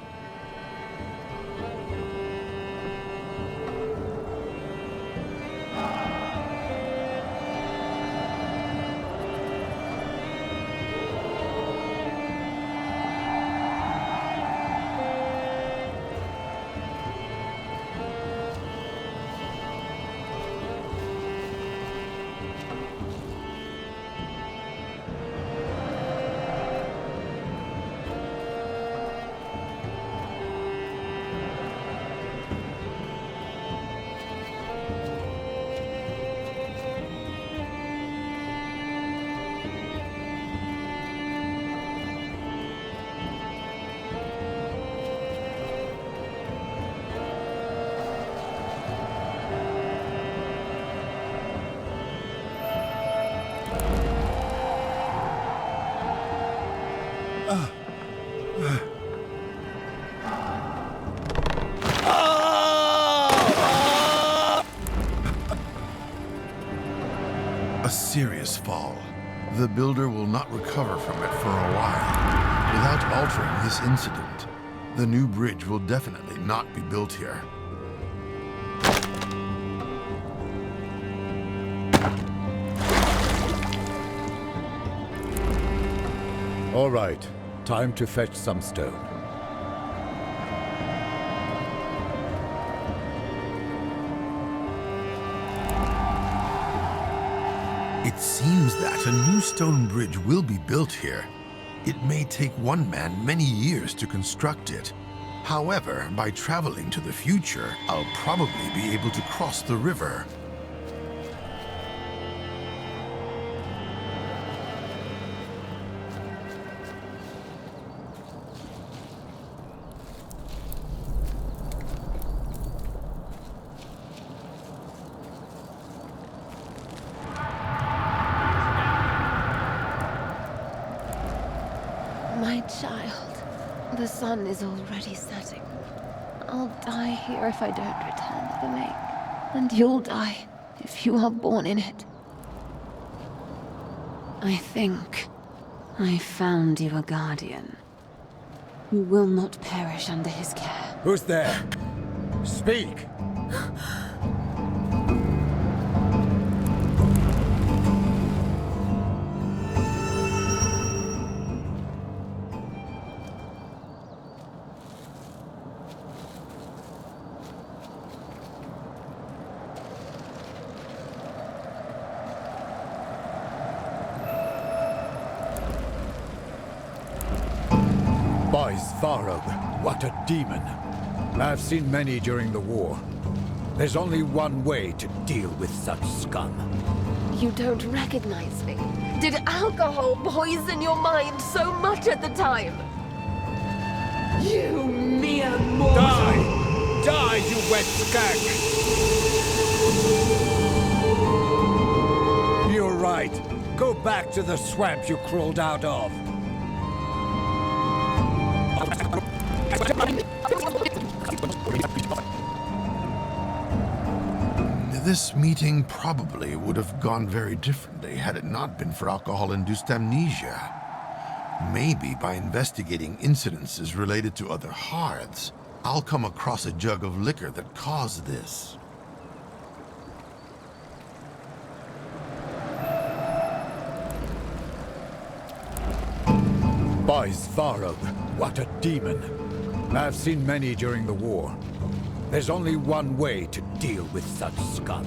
serious fall. The builder will not recover from it for a while. Without altering this incident, the new bridge will definitely not be built here. All right, time to fetch some stone. It seems that a new stone bridge will be built here. It may take one man many years to construct it. However, by traveling to the future, I'll probably be able to cross the river. My child, the sun is already setting. I'll die here if I don't return to the lake. And you'll die if you are born in it. I think I found you a guardian who will not perish under his care. Who's there? Speak! By Svarog, what a demon. I've seen many during the war. There's only one way to deal with such scum. You don't recognize me. Did alcohol poison your mind so much at the time? You mere mortal! Die! Die, you wet skag! You're right. Go back to the swamp you crawled out of. This meeting probably would have gone very differently had it not been for alcohol-induced amnesia. Maybe by investigating incidences related to other hearths, I'll come across a jug of liquor that caused this. By Svarog, what a demon. I've seen many during the war. There's only one way to deal with such scum.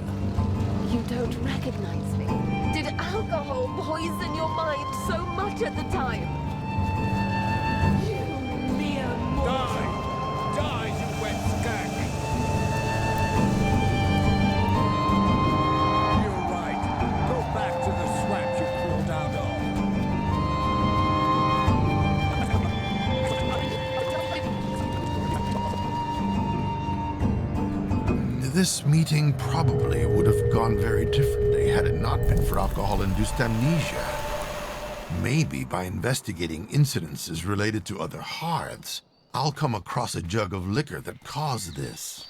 You don't recognize me. Did alcohol poison your mind so much at the time? You mere mortal! Die! Die, you wet skag! You're right. Go back to the swamp you crawled out of. This meeting probably would have gone very differently had it not been for alcohol-induced amnesia. Maybe by investigating incidences related to other hearths, I'll come across a jug of liquor that caused this.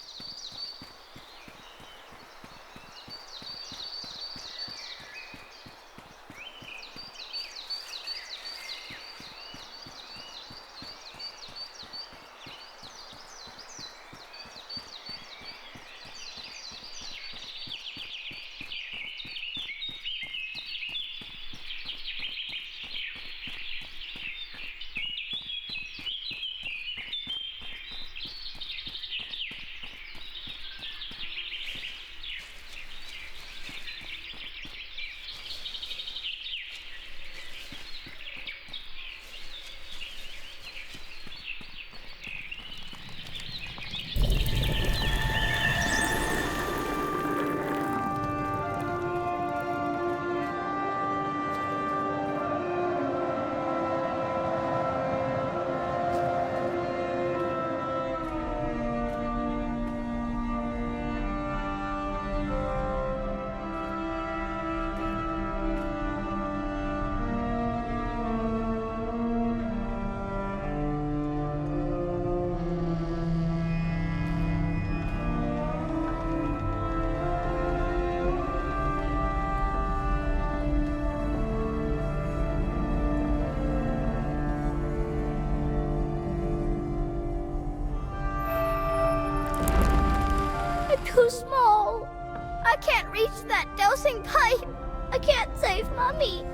can't reach that dosing pipe. I can't save Mommy.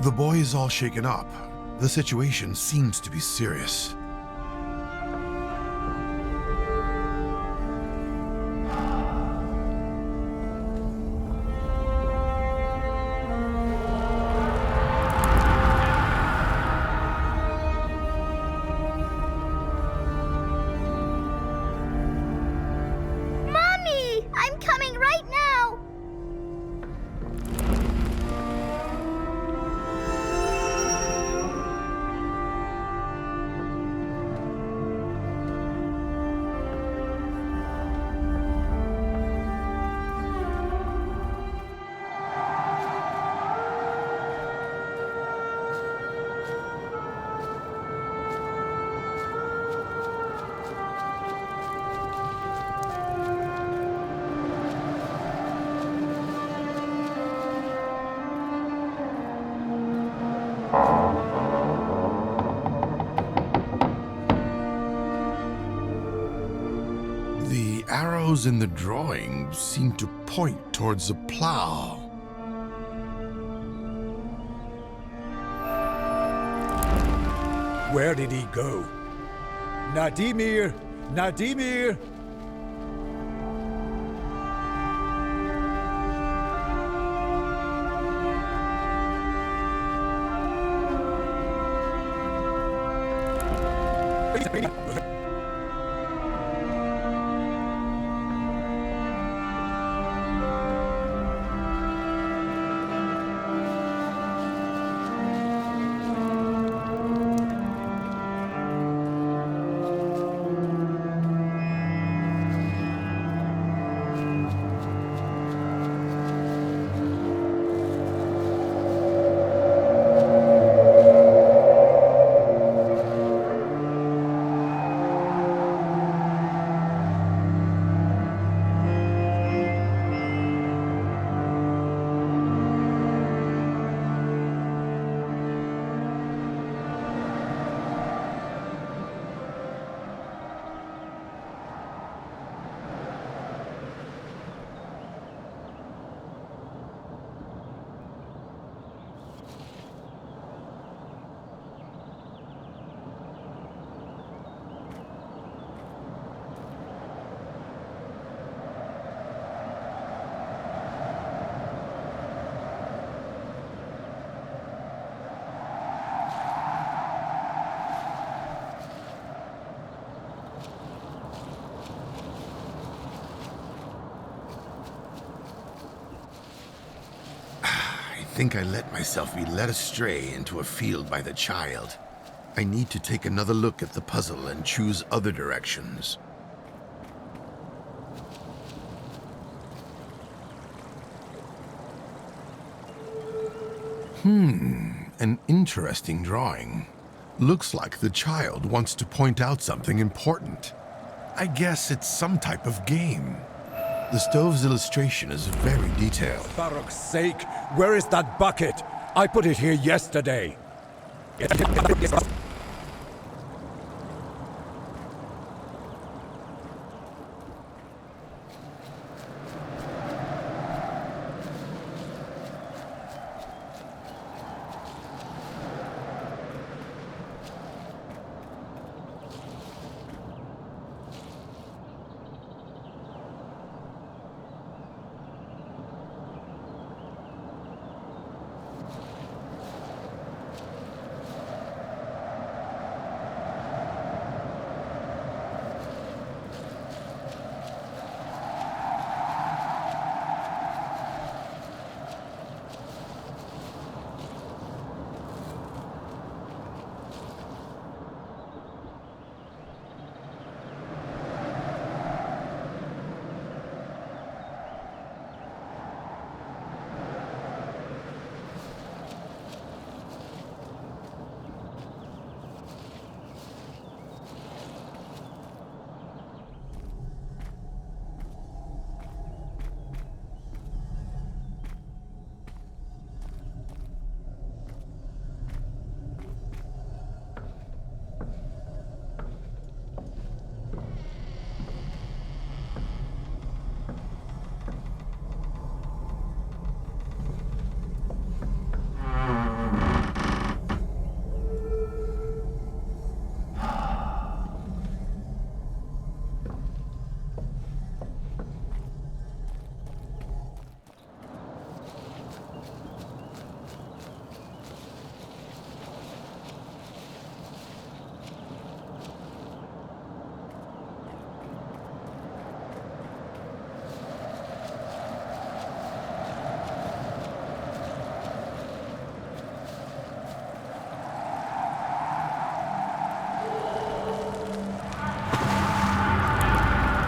The boy is all shaken up. The situation seems to be serious. Mommy! I'm coming right now! The arrows in the drawing seem to point towards a plow. Where did he go? Nadimir! Nadimir! I think I let myself be led astray into a field by the child. I need to take another look at the puzzle and choose other directions. An interesting drawing. Looks like the child wants to point out something important. I guess it's some type of game. The stove's illustration is very detailed. For fuck's sake, where is that bucket? I put it here yesterday.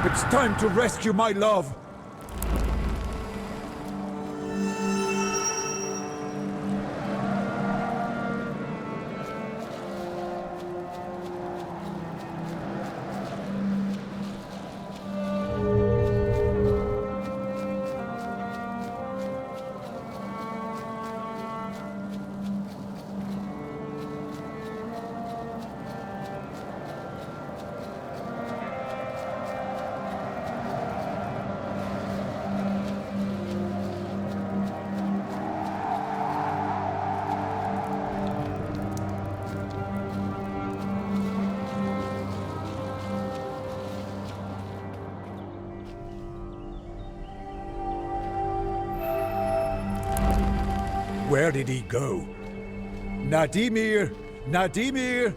It's time to rescue my love! Where did he go? Nadimir! Nadimir!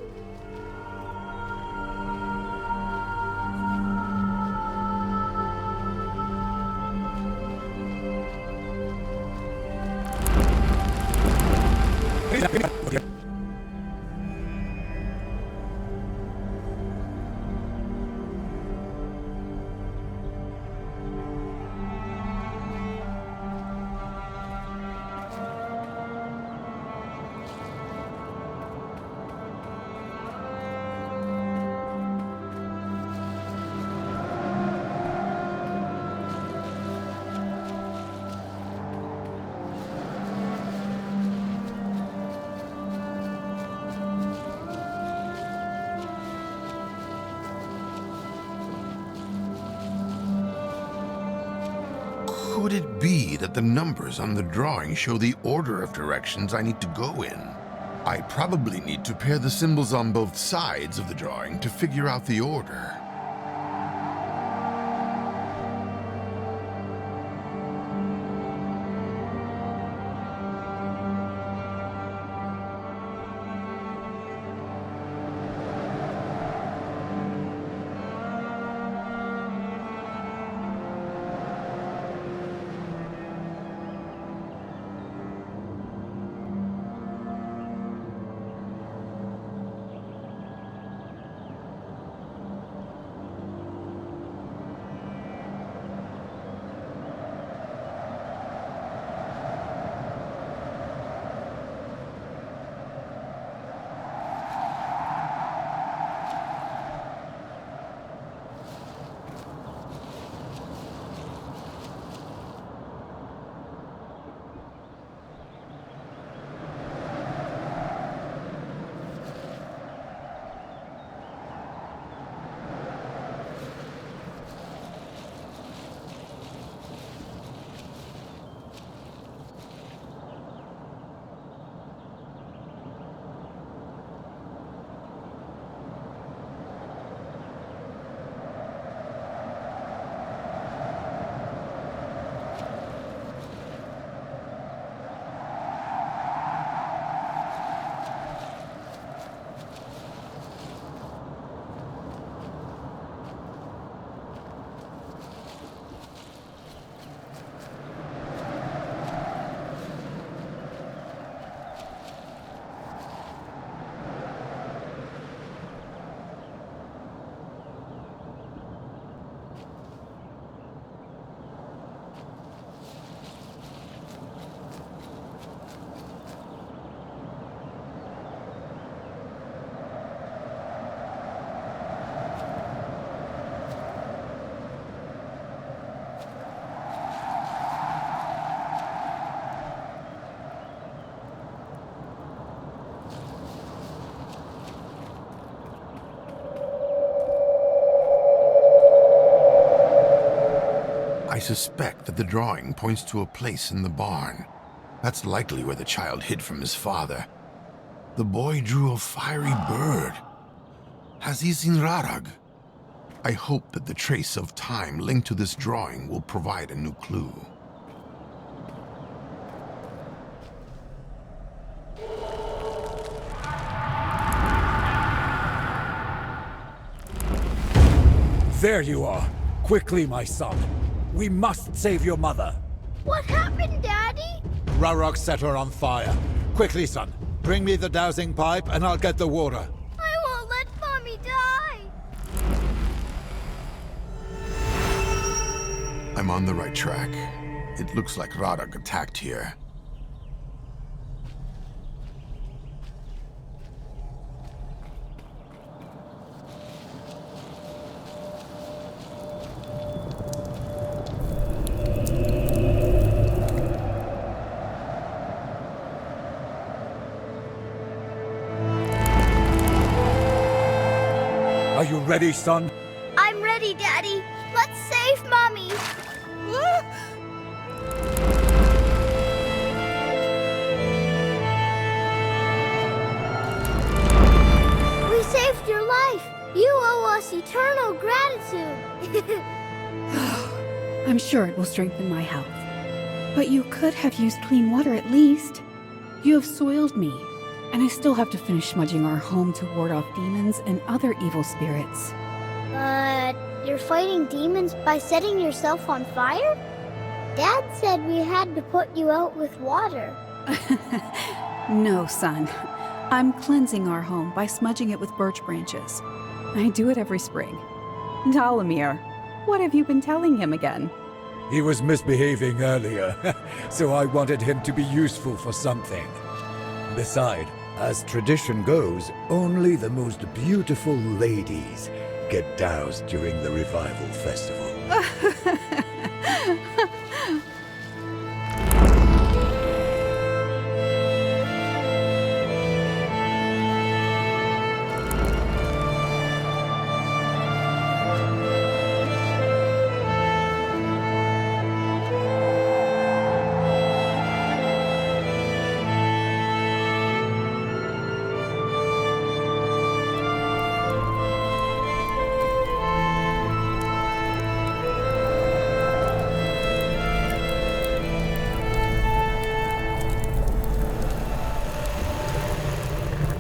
Could it be that the numbers on the drawing show the order of directions I need to go in? I probably need to pair the symbols on both sides of the drawing to figure out the order. I suspect that the drawing points to a place in the barn. That's likely where the child hid from his father. The boy drew a fiery bird. Has he seen Rarag? I hope that the trace of time linked to this drawing will provide a new clue. There you are. Quickly, my son. We must save your mother. What happened, Daddy? Rarok set her on fire. Quickly, son. Bring me the dowsing pipe and I'll get the water. I won't let Mommy die. I'm on the right track. It looks like Radag attacked here. Are you ready, son? I'm ready, Daddy. Let's save Mommy. We saved your life. You owe us eternal gratitude. I'm sure it will strengthen my health. But you could have used clean water at least. You have soiled me, and I still have to finish smudging our home to ward off demons and other evil spirits. But you're fighting demons by setting yourself on fire? Dad said we had to put you out with water. No, son. I'm cleansing our home by smudging it with birch branches. I do it every spring. Dalamir, what have you been telling him again? He was misbehaving earlier, so I wanted him to be useful for something. Besides, as tradition goes, only the most beautiful ladies get doused during the revival festival.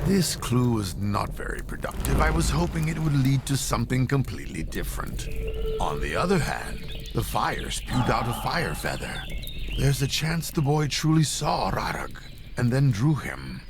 This clue was not very productive. I was hoping it would lead to something completely different. On the other hand, the fire spewed out a fire feather. There's a chance the boy truly saw Radag, and then drew him.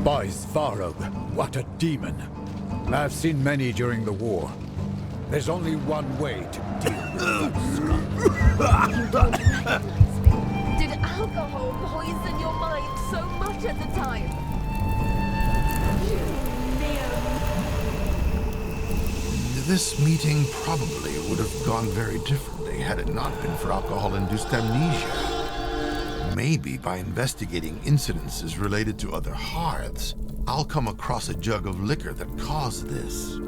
By Svarog, what a demon. I've seen many during the war. There's only one way to deal with that scum. You don't recognize me. Did alcohol poison your mind so much at the time? This meeting probably would have gone very differently had it not been for alcohol-induced amnesia. Maybe by investigating incidences related to other hearths, I'll come across a jug of liquor that caused this.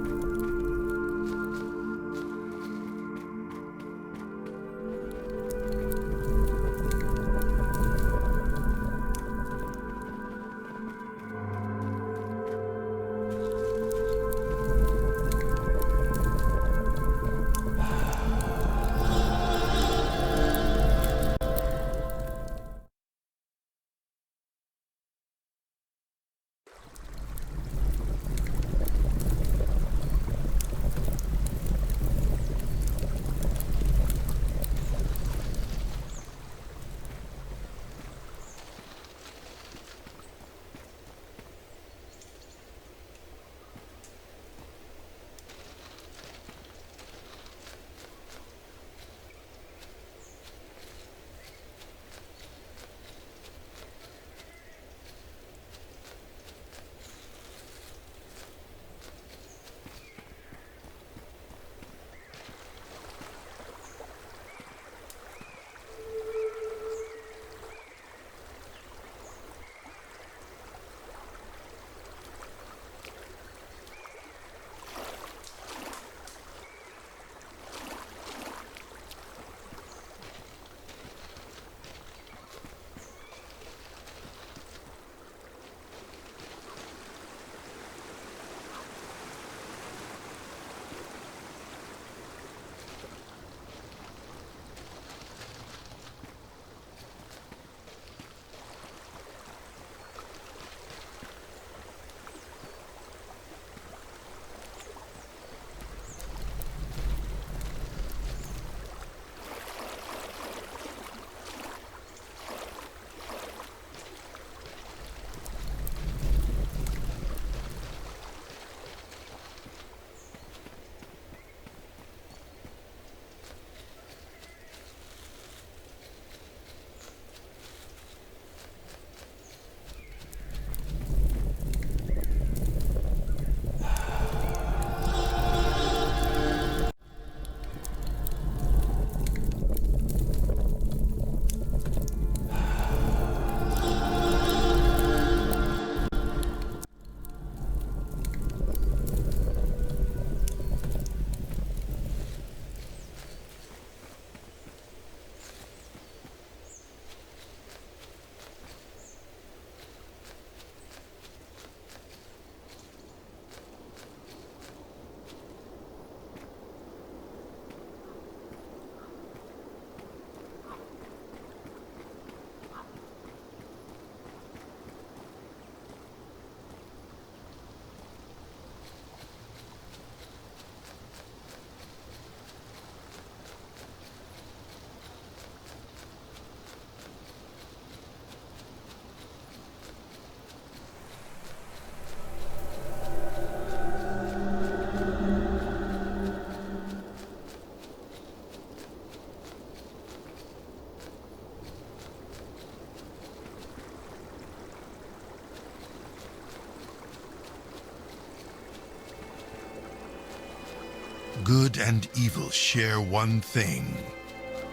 Good and evil share one thing: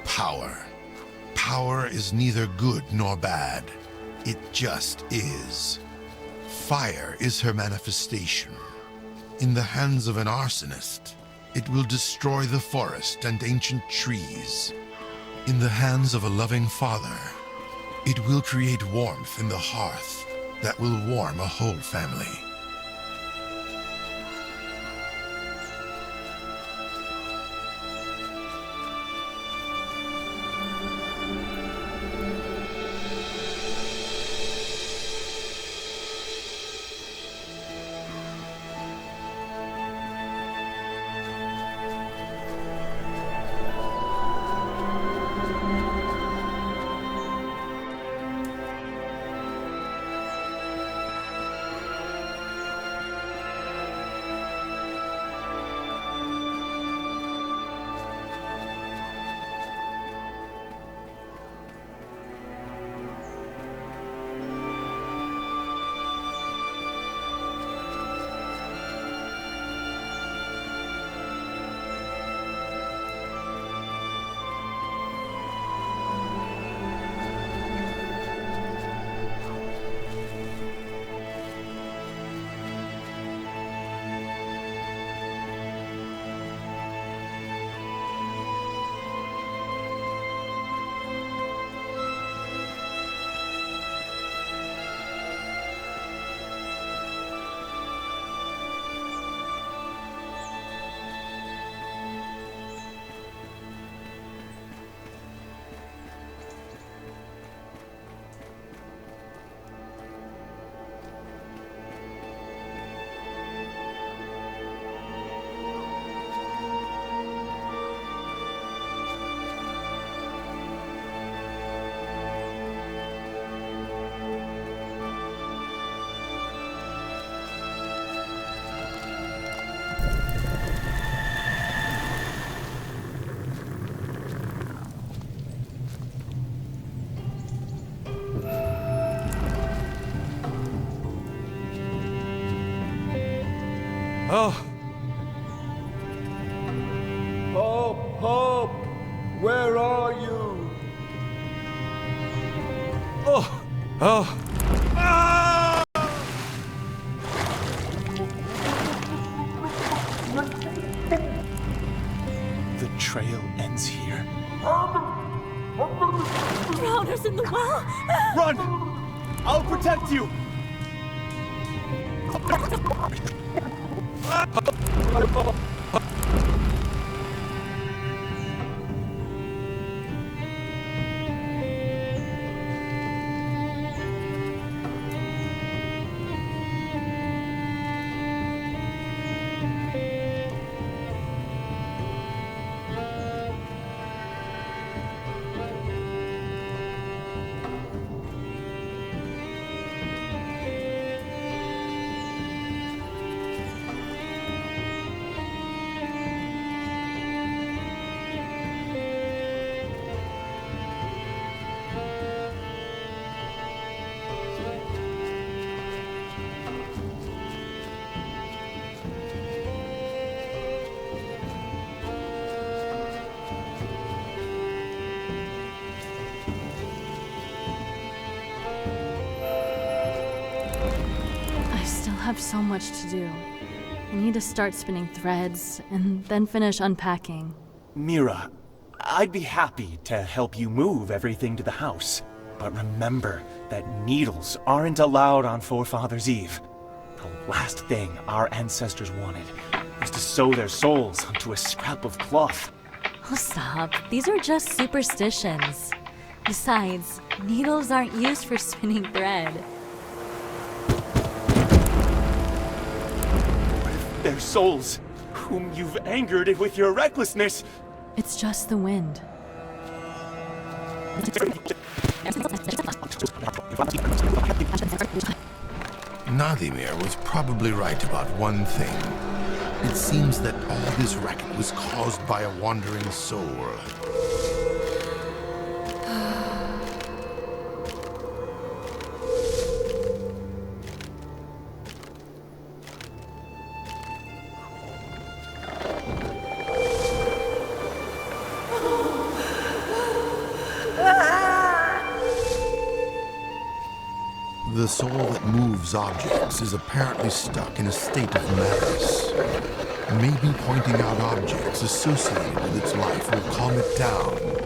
power. Power is neither good nor bad. It just is. Fire is her manifestation. In the hands of an arsonist, it will destroy the forest and ancient trees. In the hands of a loving father, it will create warmth in the hearth that will warm a whole family. Oh! Hope, Hope! Where are you? Oh! Oh! Ah! The trail ends here. Drowner's in the well! Run! I'll protect you! I have so much to do. I need to start spinning threads and then finish unpacking. Mira, I'd be happy to help you move everything to the house. But remember that needles aren't allowed on Forefathers' Eve. The last thing our ancestors wanted was to sew their souls onto a scrap of cloth. Oh, stop. These are just superstitions. Besides, needles aren't used for spinning thread. Their souls, whom you've angered with your recklessness. It's just the wind. Nadimir was probably right about one thing. It seems that all this racket was caused by a wandering soul. The soul that moves objects is apparently stuck in a state of madness. Maybe pointing out objects associated with its life will calm it down.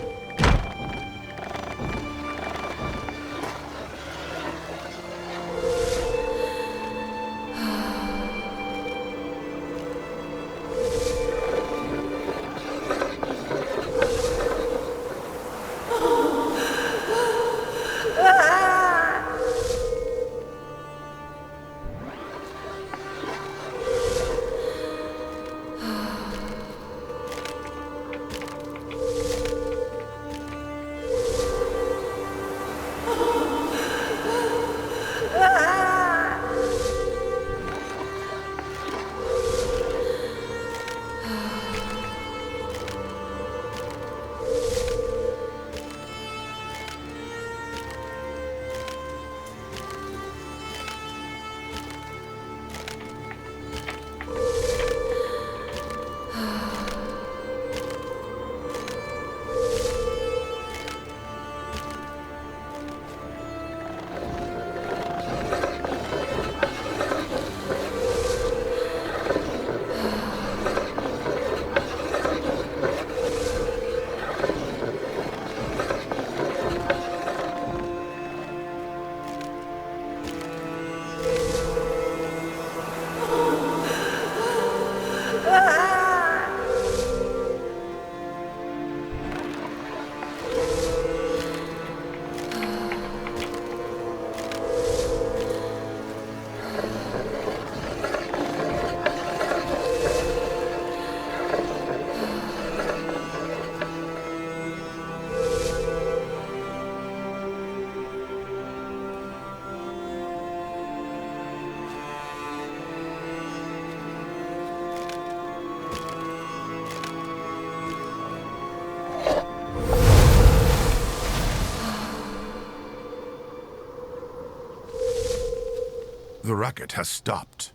The racket has stopped.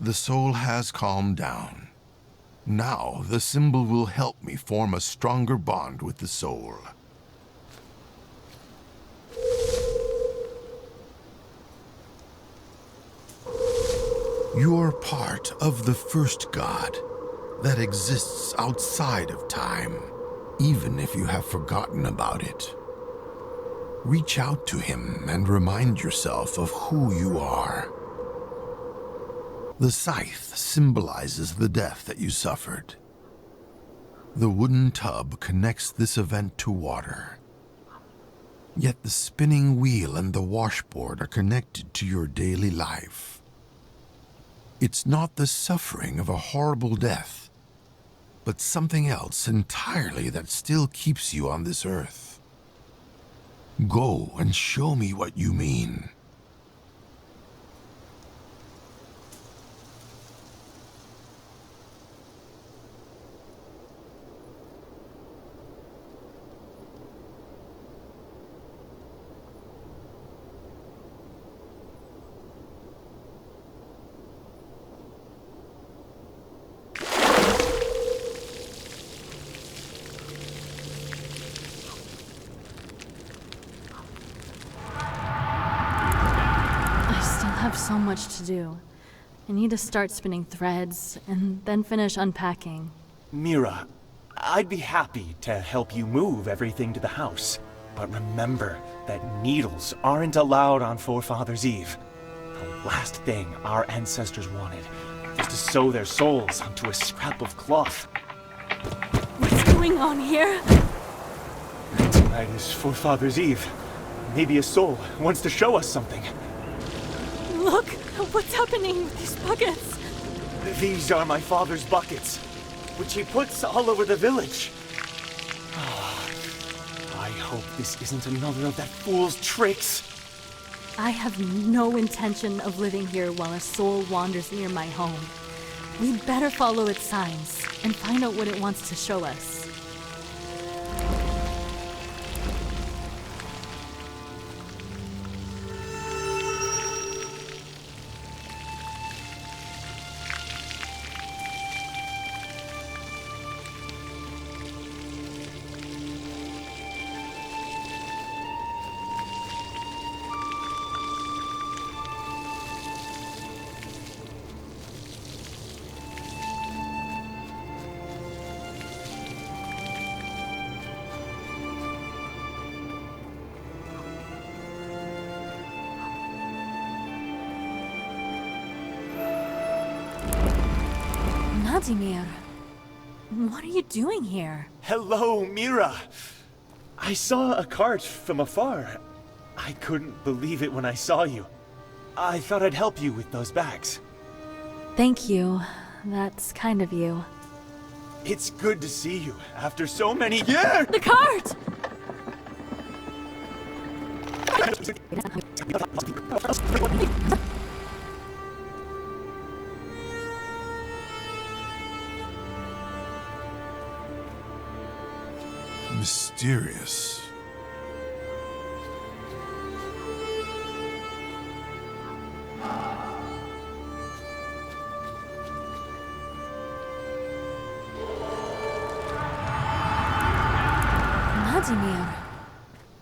The soul has calmed down. Now the symbol will help me form a stronger bond with the soul. You're part of the first god that exists outside of time, even if you have forgotten about it. Reach out to him and remind yourself of who you are. The scythe symbolizes the death that you suffered. The wooden tub connects this event to water. Yet the spinning wheel and the washboard are connected to your daily life. It's not the suffering of a horrible death, but something else entirely that still keeps you on this earth. Go and show me what you mean. So much to do. I need to start spinning threads and then finish unpacking. Mira, I'd be happy to help you move everything to the house. But remember that needles aren't allowed on Forefathers' Eve. The last thing our ancestors wanted was to sew their souls onto a scrap of cloth. What's going on here? Tonight is Forefathers' Eve. Maybe a soul wants to show us something. Look! What's happening with these buckets? These are my father's buckets, which he puts all over the village. I hope this isn't another of that fool's tricks. I have no intention of living here while a soul wanders near my home. We'd better follow its signs and find out what it wants to show us. Vladimir, what are you doing here? Hello, Mira. I saw a cart from afar. I couldn't believe it when I saw you. I thought I'd help you with those bags. Thank you. That's kind of you. It's good to see you after so many years! The cart! Mysterious. Vladimir,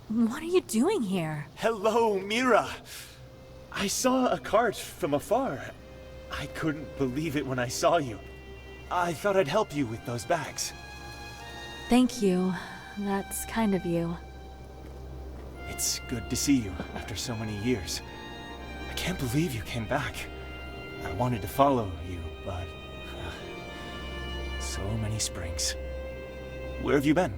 what are you doing here? Hello, Mira. I saw a cart from afar. I couldn't believe it when I saw you. I thought I'd help you with those bags. Thank you. That's kind of you. It's good to see you after so many years. I can't believe you came back. I wanted to follow you, but... so many springs. Where have you been?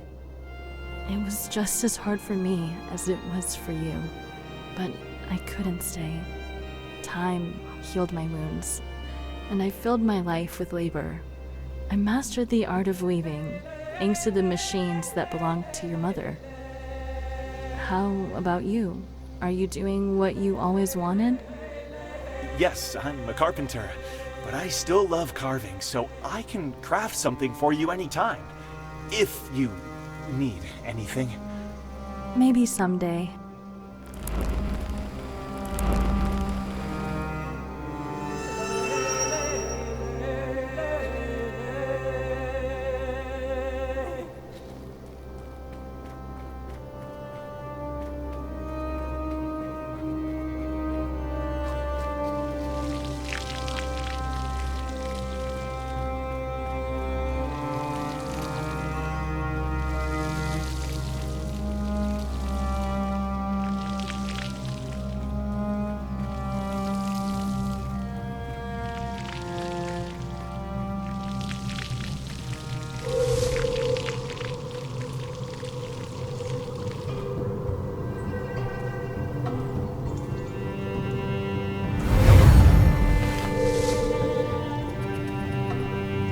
It was just as hard for me as it was for you. But I couldn't stay. Time healed my wounds, and I filled my life with labor. I mastered the art of weaving, thanks to the machines that belonged to your mother. How about you? Are you doing what you always wanted? Yes, I'm a carpenter, but I still love carving, so I can craft something for you anytime. If you need anything. Maybe someday.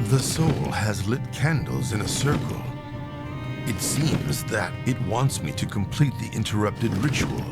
The soul has lit candles in a circle. It seems that it wants me to complete the interrupted ritual.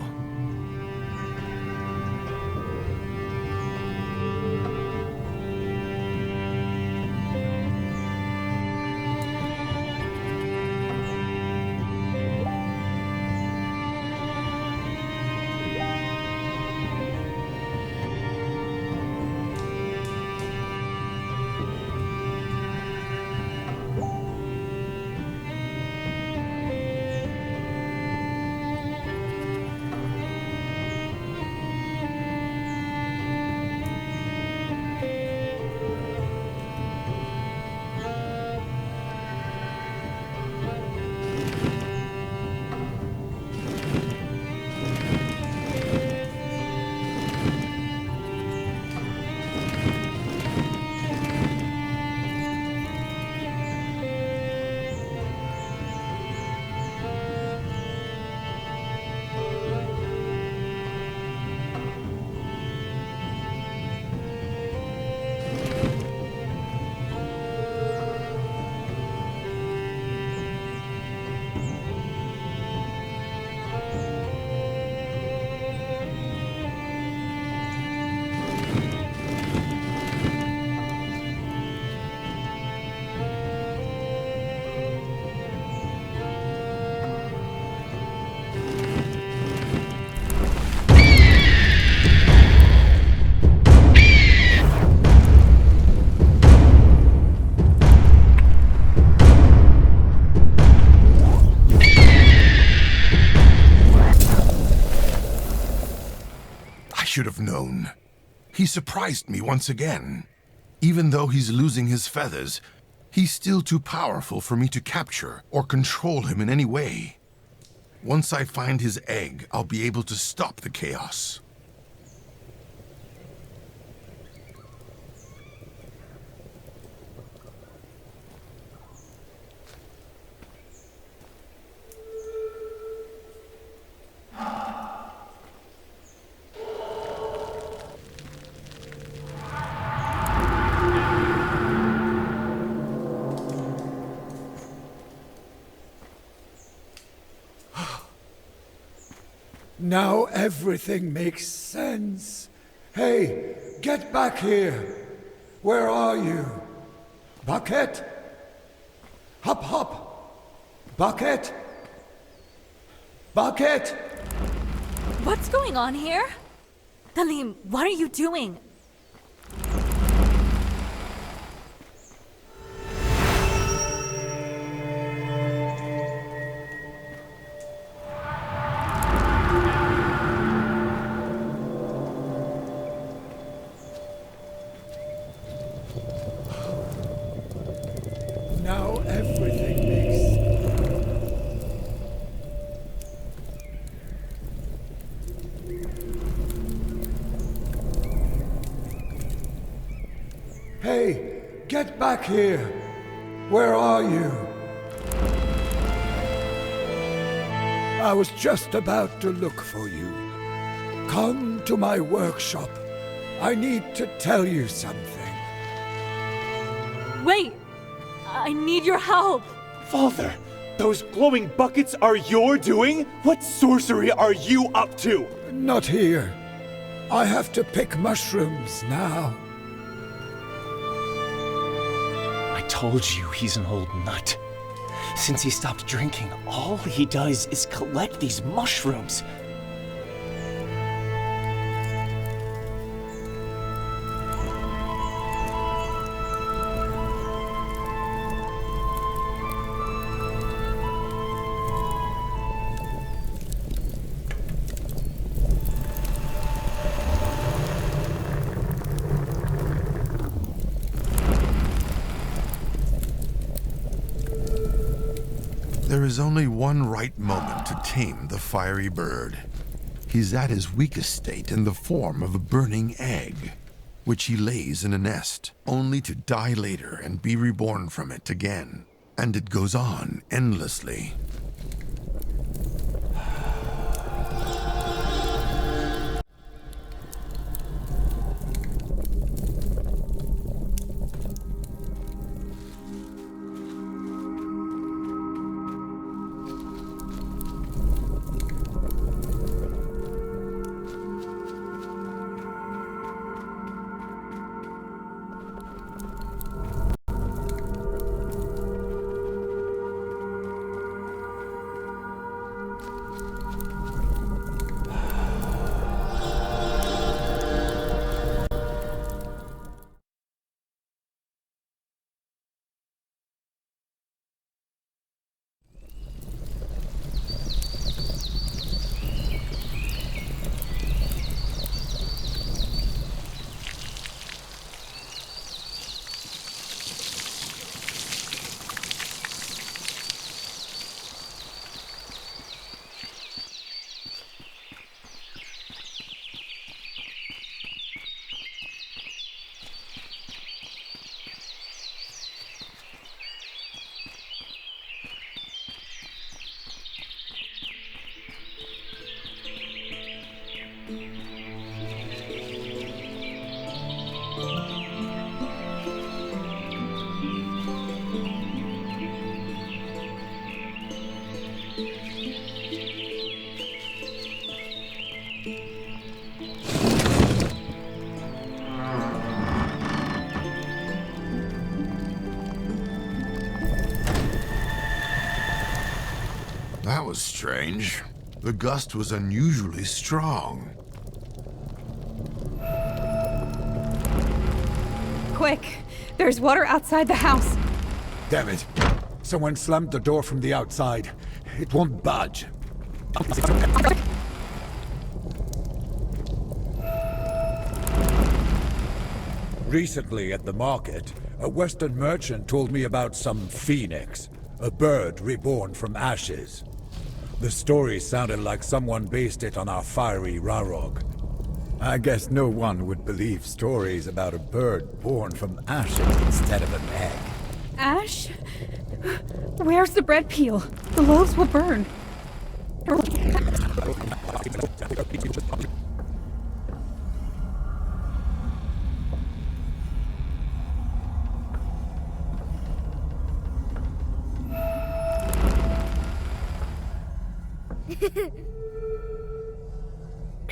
Should have known. He surprised me once again. Even though he's losing his feathers, he's still too powerful for me to capture or control him in any way. Once I find his egg, I'll be able to stop the chaos. Now everything makes sense. Hey, get back here. Where are you? Bucket? Hop, hop. Bucket? Bucket? What's going on here? Dalim, what are you doing? Now everything makes... Hey, get back here! Where are you? I was just about to look for you. Come to my workshop. I need to tell you something. Wait! I need your help! Father, those glowing buckets are your doing? What sorcery are you up to? Not here. I have to pick mushrooms now. I told you he's an old nut. Since he stopped drinking, all he does is collect these mushrooms. There is only one right moment to tame the fiery bird. He's at his weakest state in the form of a burning egg, which he lays in a nest, only to die later and be reborn from it again. And it goes on endlessly. That was strange. The gust was unusually strong. Quick! There's water outside the house. Damn it. Someone slammed the door from the outside. It won't budge. Recently at the market, a Western merchant told me about some phoenix, a bird reborn from ashes. The story sounded like someone based it on our fiery Rarog. I guess no one would believe stories about a bird born from ashes instead of an egg. Ash? Where's the bread peel? The loaves will burn.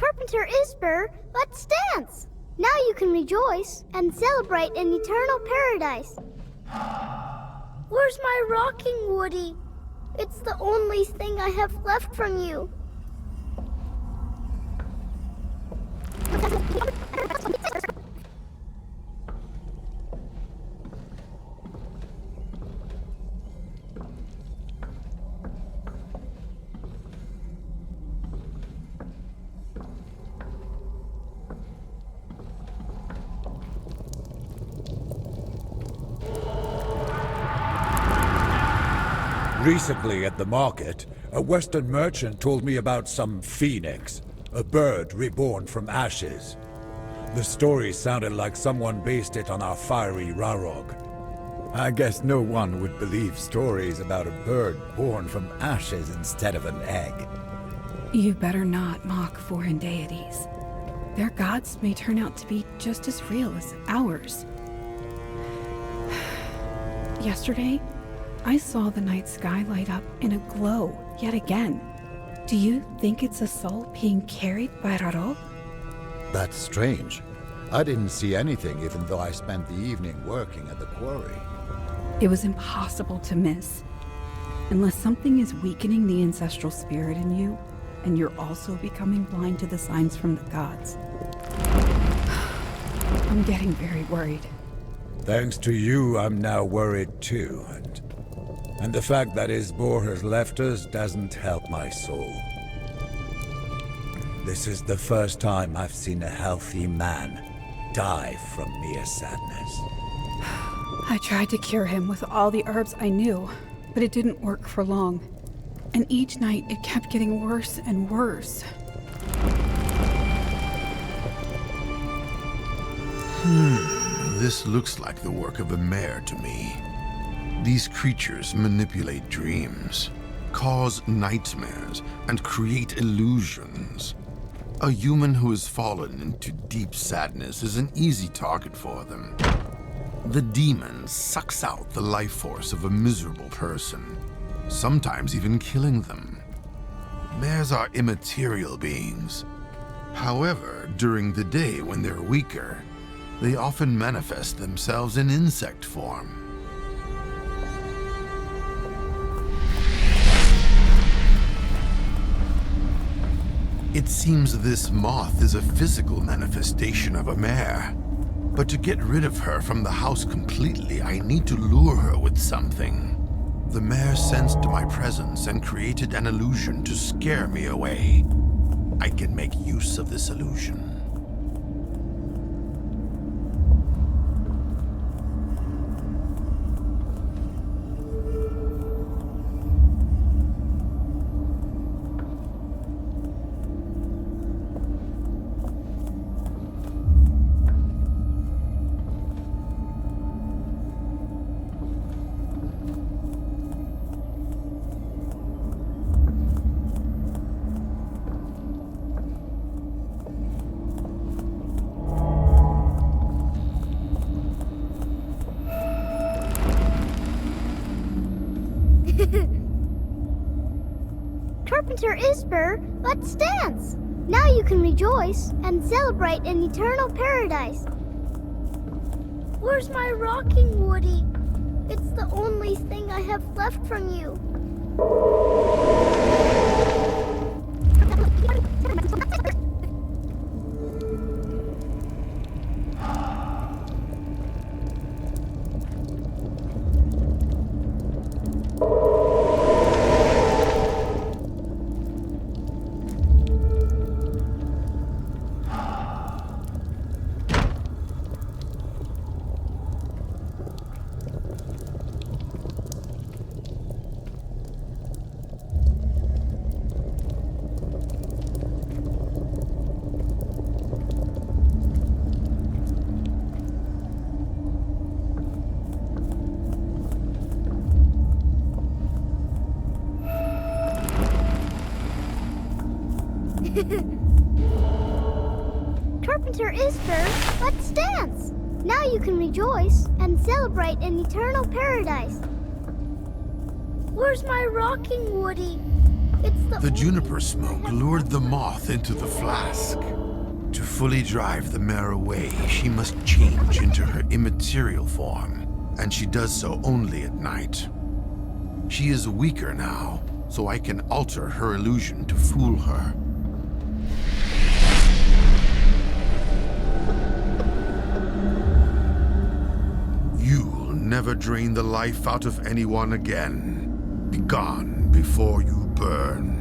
Carpenter Isber, let's dance! Now you can rejoice and celebrate in eternal paradise. Where's my rocking, Woody? It's the only thing I have left from you. Recently at the market, a Western merchant told me about some phoenix, a bird reborn from ashes. The story sounded like someone based it on our fiery Rarog. I guess no one would believe stories about a bird born from ashes instead of an egg. You better not mock foreign deities. Their gods may turn out to be just as real as ours. Yesterday, I saw the night sky light up in a glow yet again. Do you think it's a soul being carried by Raro? That's strange. I didn't see anything even though I spent the evening working at the quarry. It was impossible to miss. Unless something is weakening the ancestral spirit in you, and you're also becoming blind to the signs from the gods. I'm getting very worried. Thanks to you, I'm now worried too, and the fact that Isbor has left us doesn't help my soul. This is the first time I've seen a healthy man die from mere sadness. I tried to cure him with all the herbs I knew, but it didn't work for long. And each night it kept getting worse and worse. This looks like the work of a mare to me. These creatures manipulate dreams, cause nightmares, and create illusions. A human who has fallen into deep sadness is an easy target for them. The demon sucks out the life force of a miserable person, sometimes even killing them. Mares are immaterial beings. However, during the day when they're weaker, they often manifest themselves in insect form. It seems this moth is a physical manifestation of a mare. But to get rid of her from the house completely, I need to lure her with something. The mare sensed my presence and created an illusion to scare me away. I can make use of this illusion. Carpenter Isber, let's dance! Now you can rejoice and celebrate in eternal paradise. Where's my rocking, Woody? It's the only thing I have left from you. Carpenter Isber, let's dance! Now you can rejoice and celebrate in eternal paradise. Where's my rocking, Woody? It's the... The juniper smoke lured the moth into the flask. To fully drive the mare away, she must change into her immaterial form, and she does so only at night. She is weaker now, so I can alter her illusion to fool her. You'll never drain the life out of anyone again. Be gone before you burn.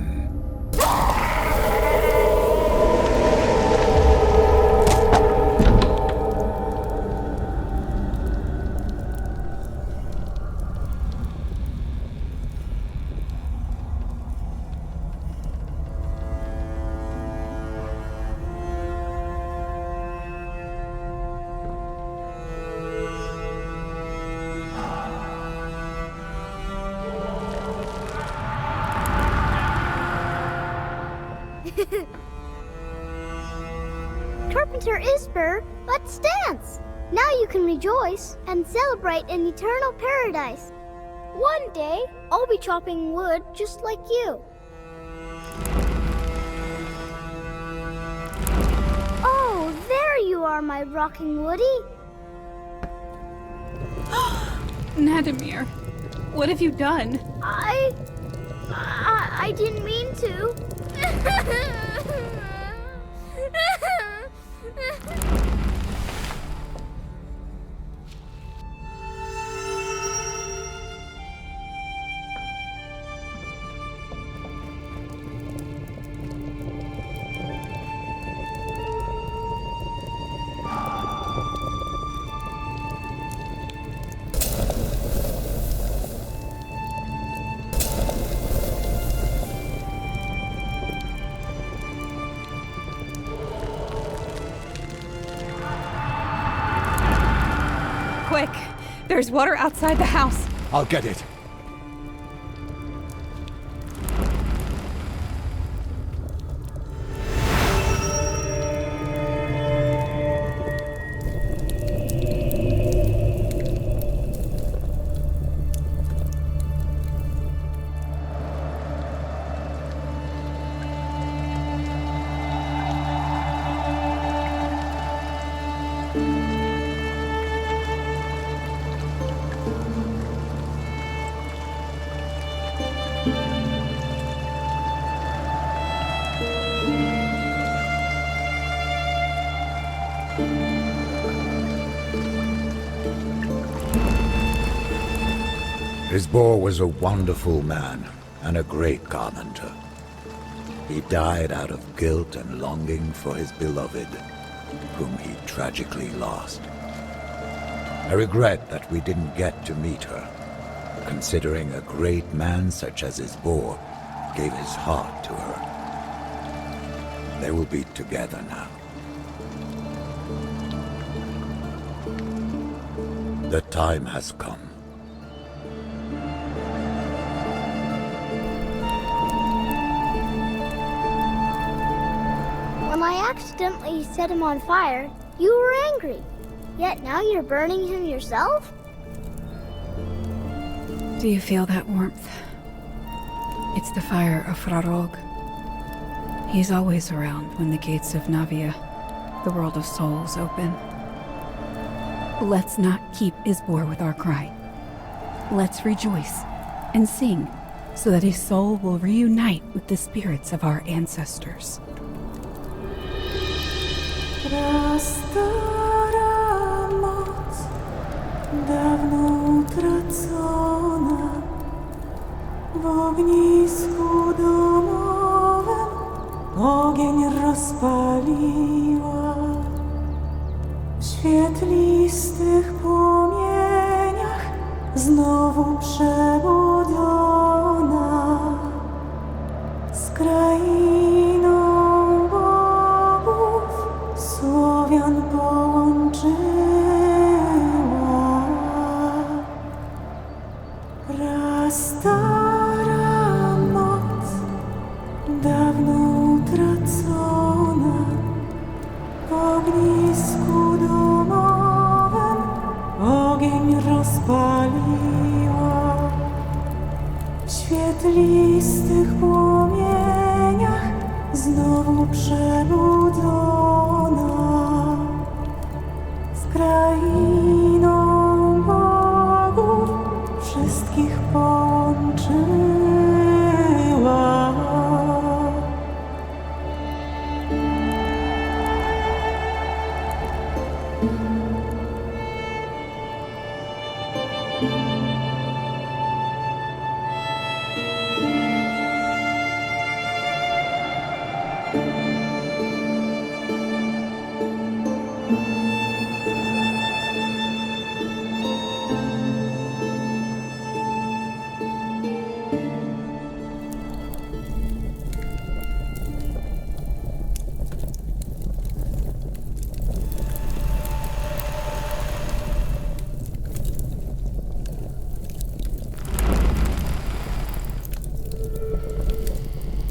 Carpenter Isper, let's dance! Now you can rejoice and celebrate an eternal paradise. One day, I'll be chopping wood just like you. Oh, there you are, my rocking Woody. Nadimir, what have you done? I didn't mean to. Quick! There's water outside the house. I'll get it. Isbor was a wonderful man and a great carpenter. He died out of guilt and longing for his beloved, whom he tragically lost. I regret that we didn't get to meet her, considering a great man such as Isbor gave his heart to her. They will be together now. The time has come. When I accidentally set him on fire, you were angry. Yet now you're burning him yourself? Do you feel that warmth? It's the fire of Frarog. He's always around when the gates of Navia, the world of souls, open. Let's not keep Isbor with our cry. Let's rejoice and sing so that his soul will reunite with the spirits of our ancestors. Prastara moc, dawno utracona, w ognisku domowym ogień rozpaliła. W świetlistych płomieniach znowu przebudzona, z krainą bogów Słowian połączyła. Prastara moc, dawno utracona, w ognisku domowym ogień rozpaliła. W świetlistych płomieniach znowu przebudzona z krainą bogów wszystkich połączyła.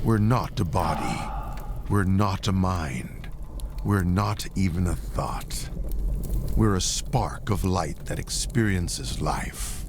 We're not a body. We're not a mind. We're not even a thought. We're a spark of light that experiences life.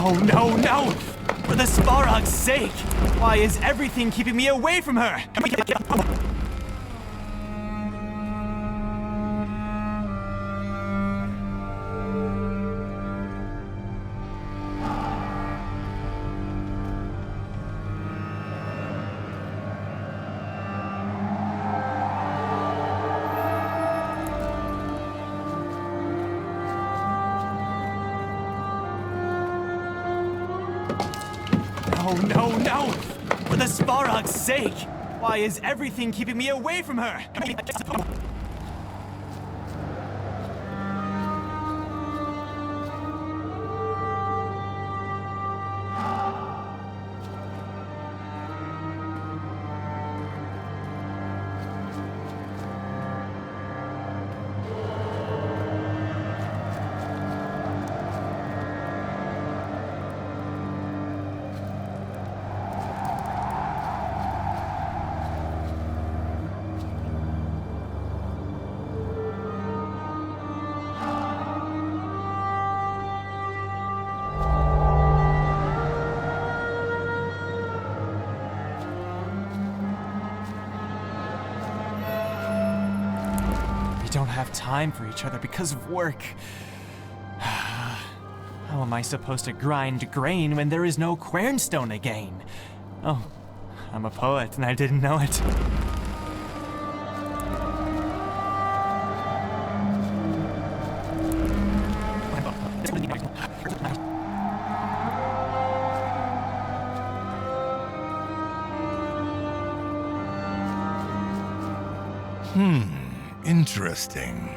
No, no, no! For the Svarog's sake! Why is everything keeping me away from her? No, no, no! For the Svarog's sake! Why is everything keeping me away from her? We don't have time for each other because of work. How am I supposed to grind grain when there is no quernstone again? Oh, I'm a poet and I didn't know it. Interesting.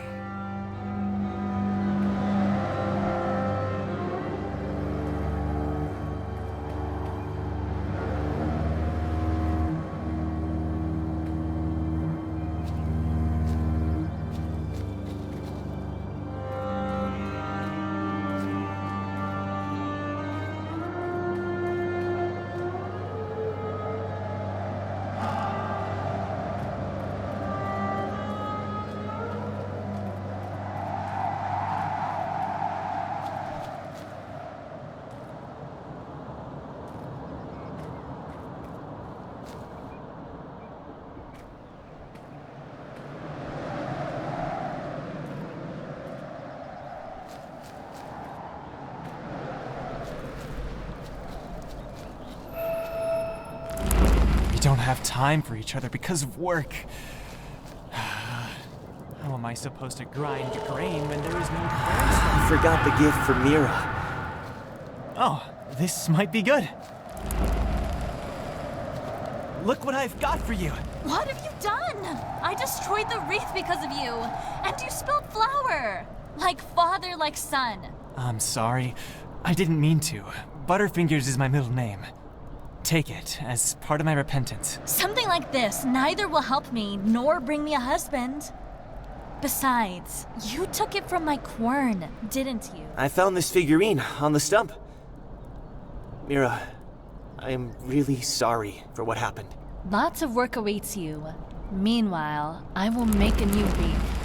We don't have time for each other because of work. How am I supposed to grind grain when there is no quernstone? I forgot the gift for Mira. Oh, this might be good. Look what I've got for you. What have you done? I destroyed the wreath because of you. And you spilled flour. Like father, like son. I'm sorry. I didn't mean to. Butterfingers is my middle name. Take it as part of my repentance. Something like this neither will help me nor bring me a husband. Besides, you took it from my quern, didn't you? I found this figurine on the stump. Mira, I am really sorry for what happened. Lots of work awaits you. Meanwhile, I will make a new wreath.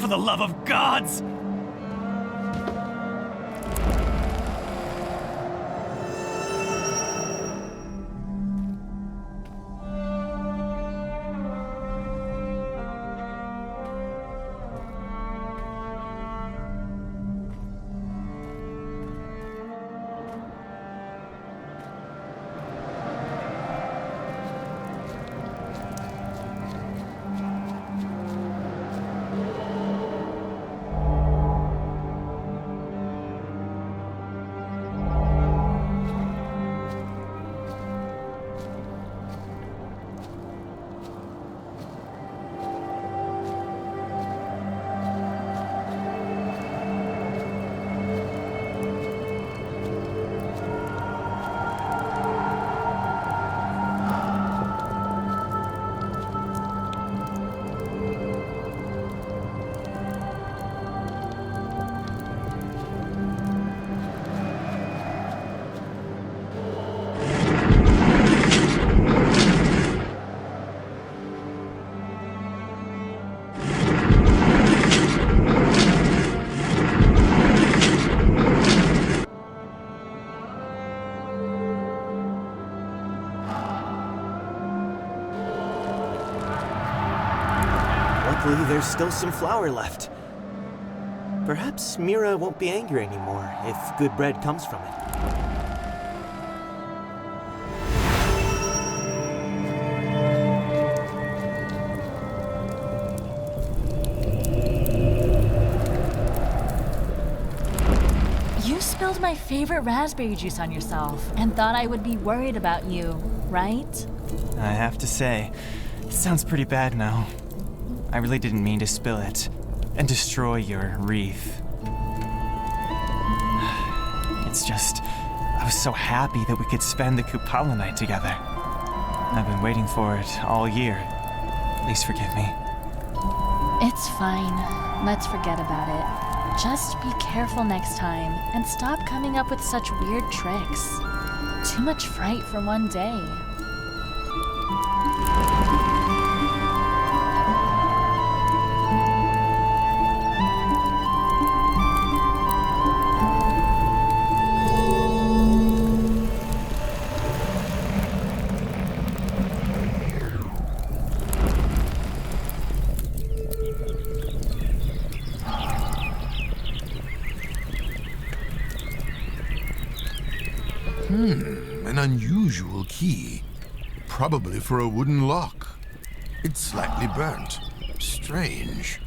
For the love of gods! Luckily, there's still some flour left. Perhaps Mira won't be angry anymore if good bread comes from it. You spilled my favorite raspberry juice on yourself and thought I would be worried about you, right? I have to say, it sounds pretty bad now. I really didn't mean to spill it and destroy your wreath. It's just, I was so happy that we could spend the Kupala night together. I've been waiting for it all year. Please forgive me. It's fine. Let's forget about it. Just be careful next time and stop coming up with such weird tricks. Too much fright for one day. An unusual key. Probably for a wooden lock. It's slightly burnt. Strange.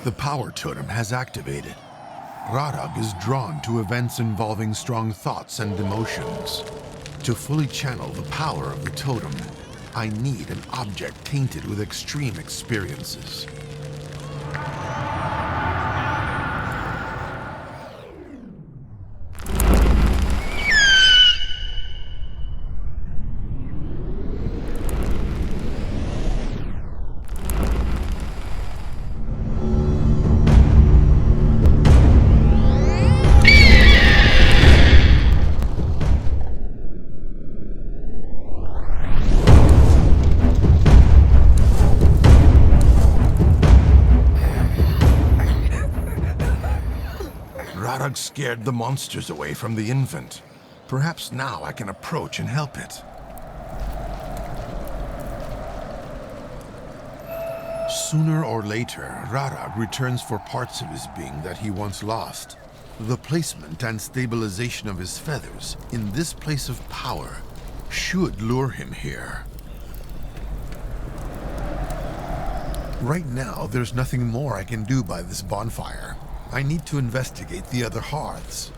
The power totem has activated. Radag is drawn to events involving strong thoughts and emotions. To fully channel the power of the totem, I need an object tainted with extreme experiences. Radag scared the monsters away from the infant. Perhaps now I can approach and help it. Sooner or later, Radag returns for parts of his being that he once lost. The placement and stabilization of his feathers in this place of power should lure him here. Right now, there's nothing more I can do by this bonfire. I need to investigate the other hearths.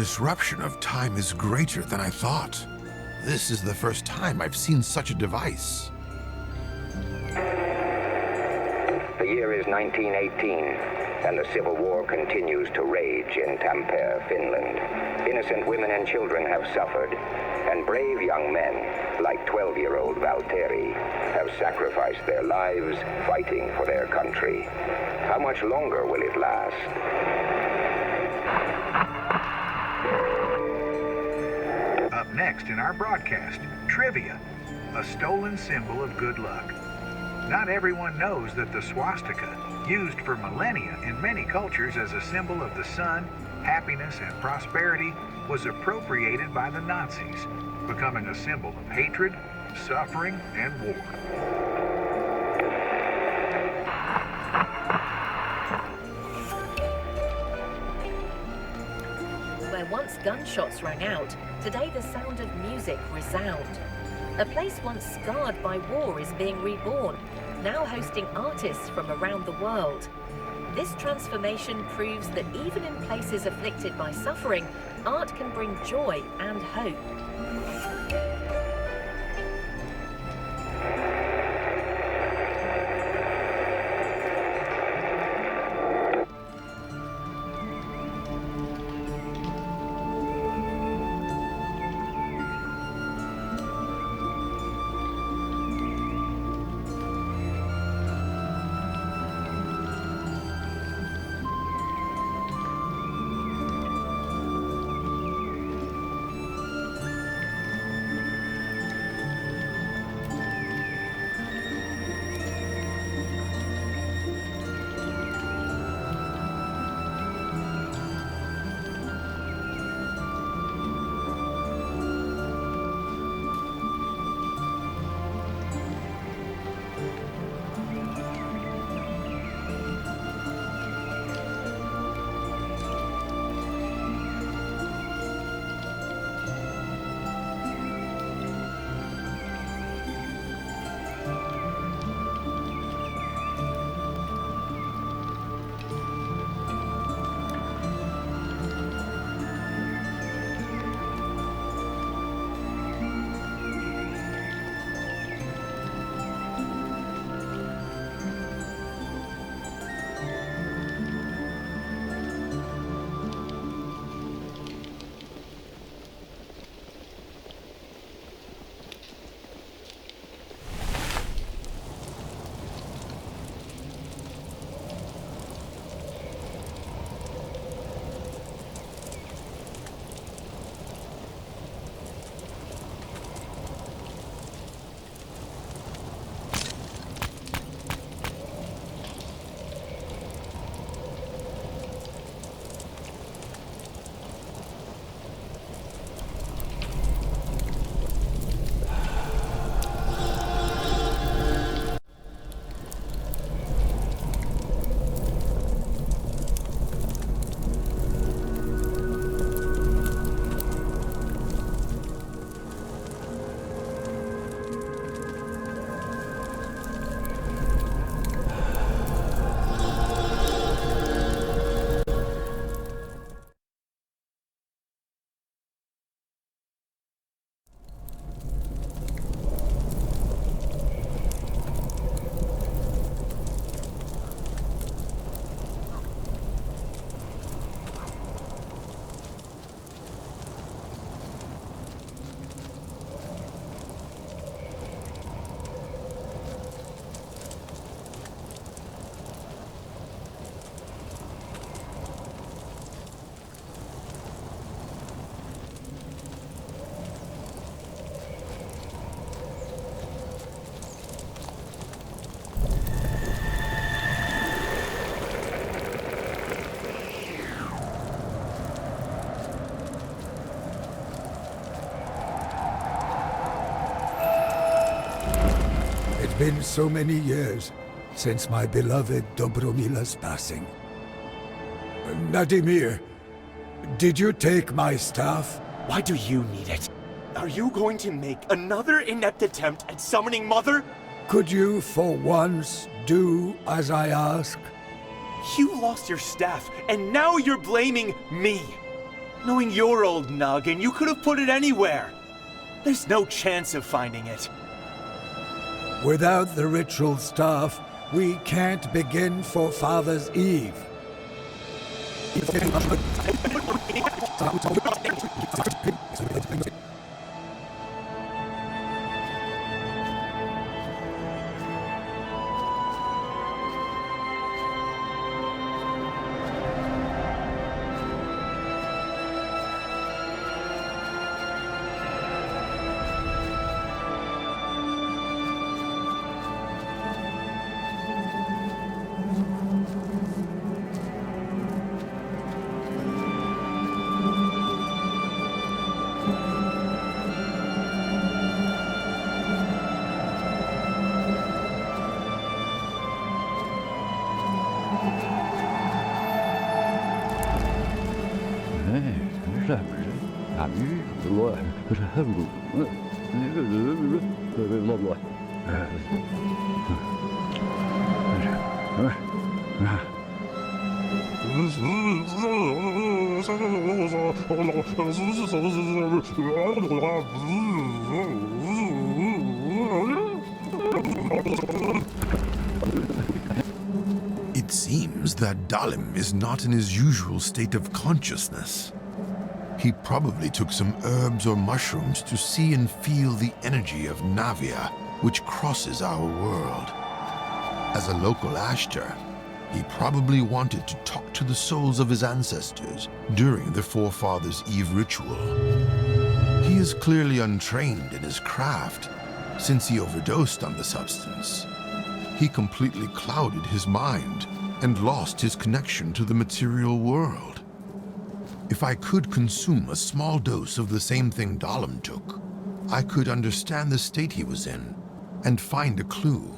disruption of time is greater than I thought. This is the first time I've seen such a device. The year is 1918, and the Civil War continues to rage in Tampere, Finland. Innocent women and children have suffered, and brave young men, like 12-year-old Valtteri, have sacrificed their lives fighting for their country. How much longer will it last? Up next in our broadcast, trivia, a stolen symbol of good luck. Not everyone knows that the swastika, used for millennia in many cultures as a symbol of the sun, happiness, and prosperity, was appropriated by the Nazis, becoming a symbol of hatred, suffering, and war. Where once gunshots rang out, today the sound of music resound. A place once scarred by war is being reborn, now hosting artists from around the world. This transformation proves that even in places afflicted by suffering, art can bring joy and hope. Been so many years since my beloved Dobromila's passing. Nadimir, did you take my staff? Why do you need it? Are you going to make another inept attempt at summoning Mother? Could you, for once, do as I ask? You lost your staff, and now you're blaming me. Knowing your old noggin, you could have put it anywhere. There's no chance of finding it. Without the ritual staff, we can't begin Forefathers' Eve. It seems that Dalim is not in his usual state of consciousness. He probably took some herbs or mushrooms to see and feel the energy of Navia, which crosses our world. As a local ashter, he probably wanted to talk to the souls of his ancestors during the Forefathers' Eve ritual. He is clearly untrained in his craft, since he overdosed on the substance. He completely clouded his mind and lost his connection to the material world. If I could consume a small dose of the same thing Dalim took, I could understand the state he was in and find a clue.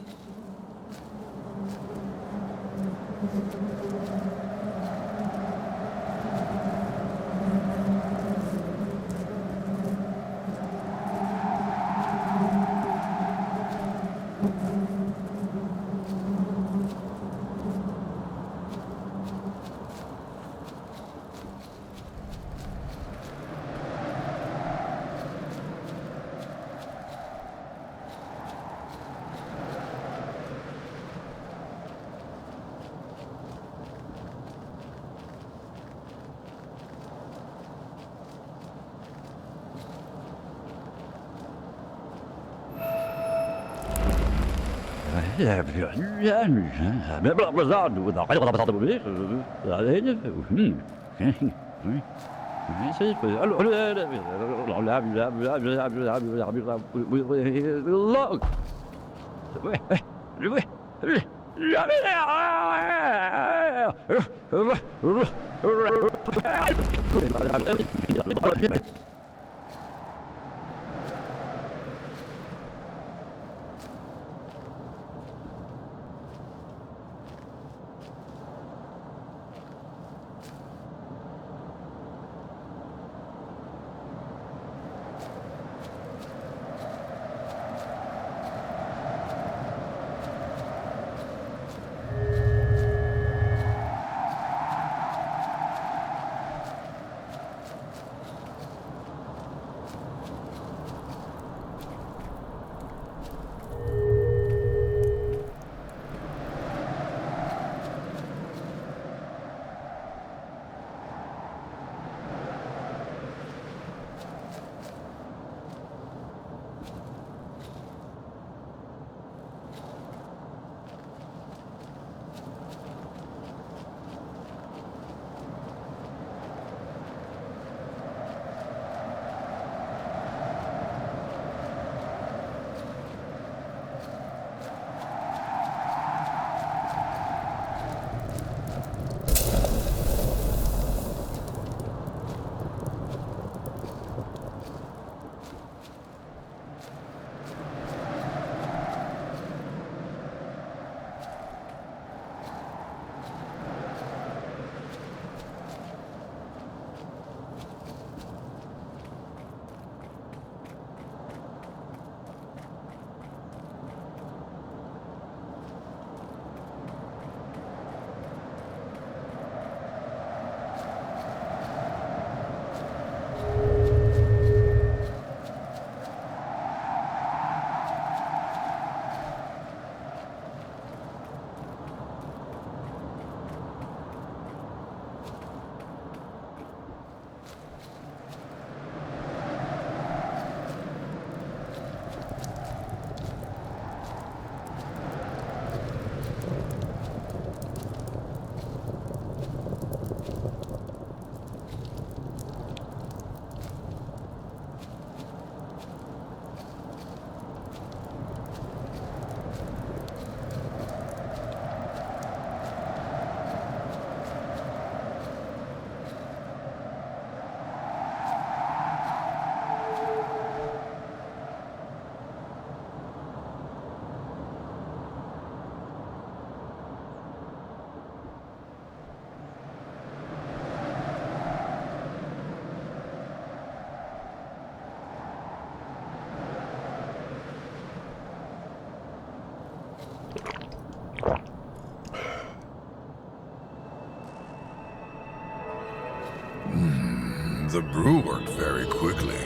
The brew worked very quickly.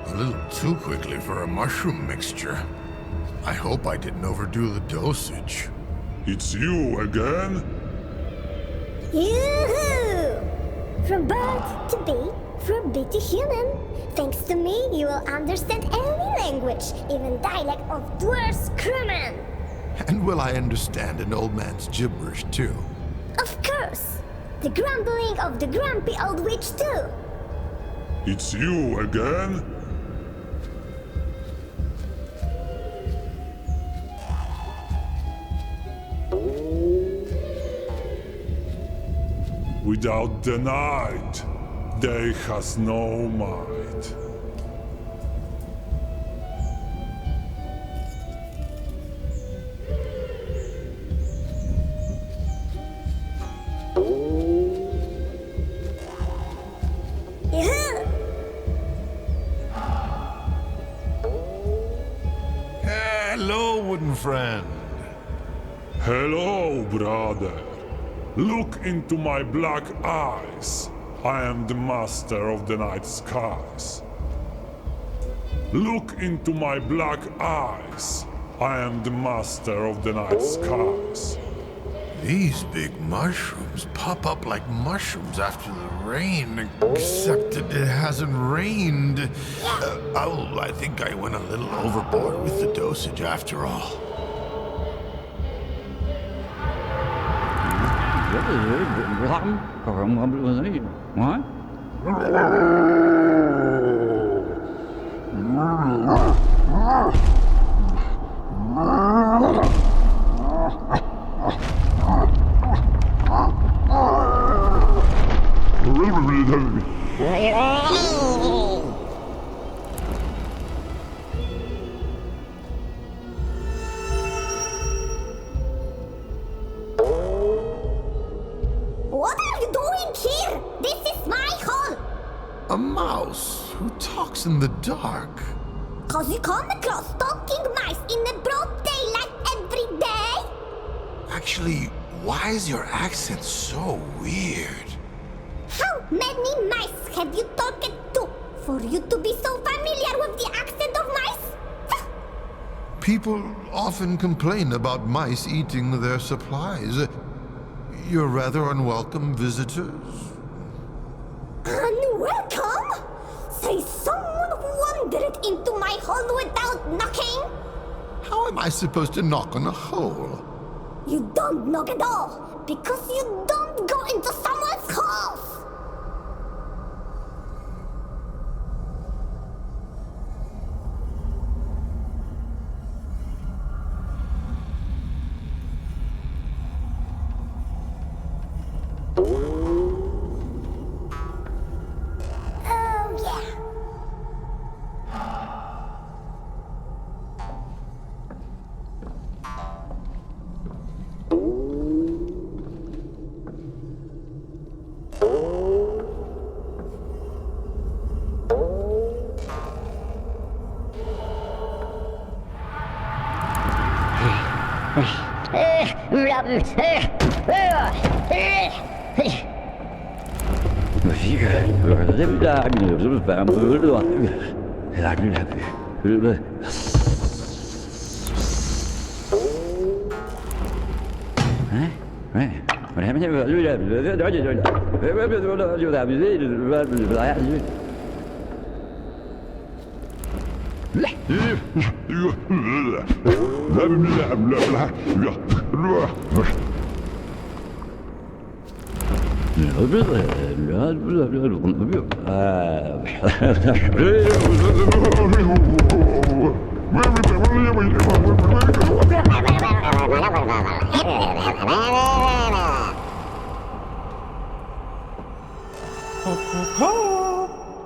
A little too quickly for a mushroom mixture. I hope I didn't overdo the dosage. It's you again? Yoo-hoo! From bird to bee, from bee to human. Thanks to me, you will understand any language, even dialect of dwarf's crewman. And will I understand an old man's gibberish too? Of course. The grumbling of the grumpy old witch too. It's you again? Without the night, day has no might. Hello, wooden friend. Hello, brother. Look into my black eyes. I am the master of the night skies. Look into my black eyes. I am the master of the night skies. These big mushrooms pop up like mushrooms after the rain, except that it hasn't rained. I think I went a little overboard with the dosage after all. What are you doing here? This is my hole! A mouse who talks in the dark. Cause you come across talking mice in the broad daylight every day? Actually, why is your accent so weird? How many mice have you talked to for you to be so familiar with the accent of mice? People often complain about mice eating their supplies. You're rather unwelcome visitors. Unwelcome? Say someone wandered into my hole without knocking? How am I supposed to knock on a hole? You don't knock at all, because you don't go into someone's house!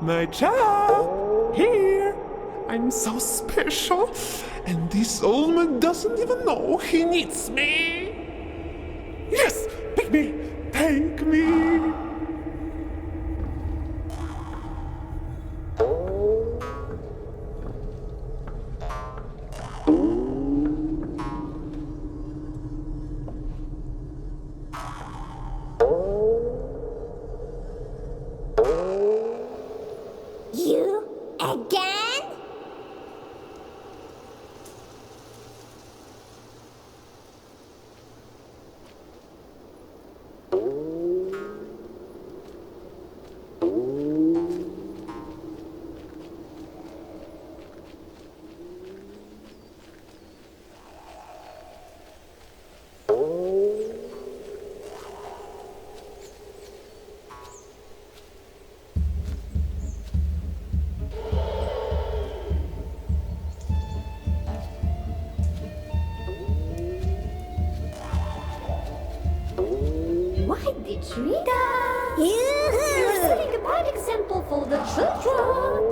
My child, here. I'm so special, and this old man doesn't even know he needs me. Yes, take me, take me. Again? Why the tree? You're setting a bad example for the children.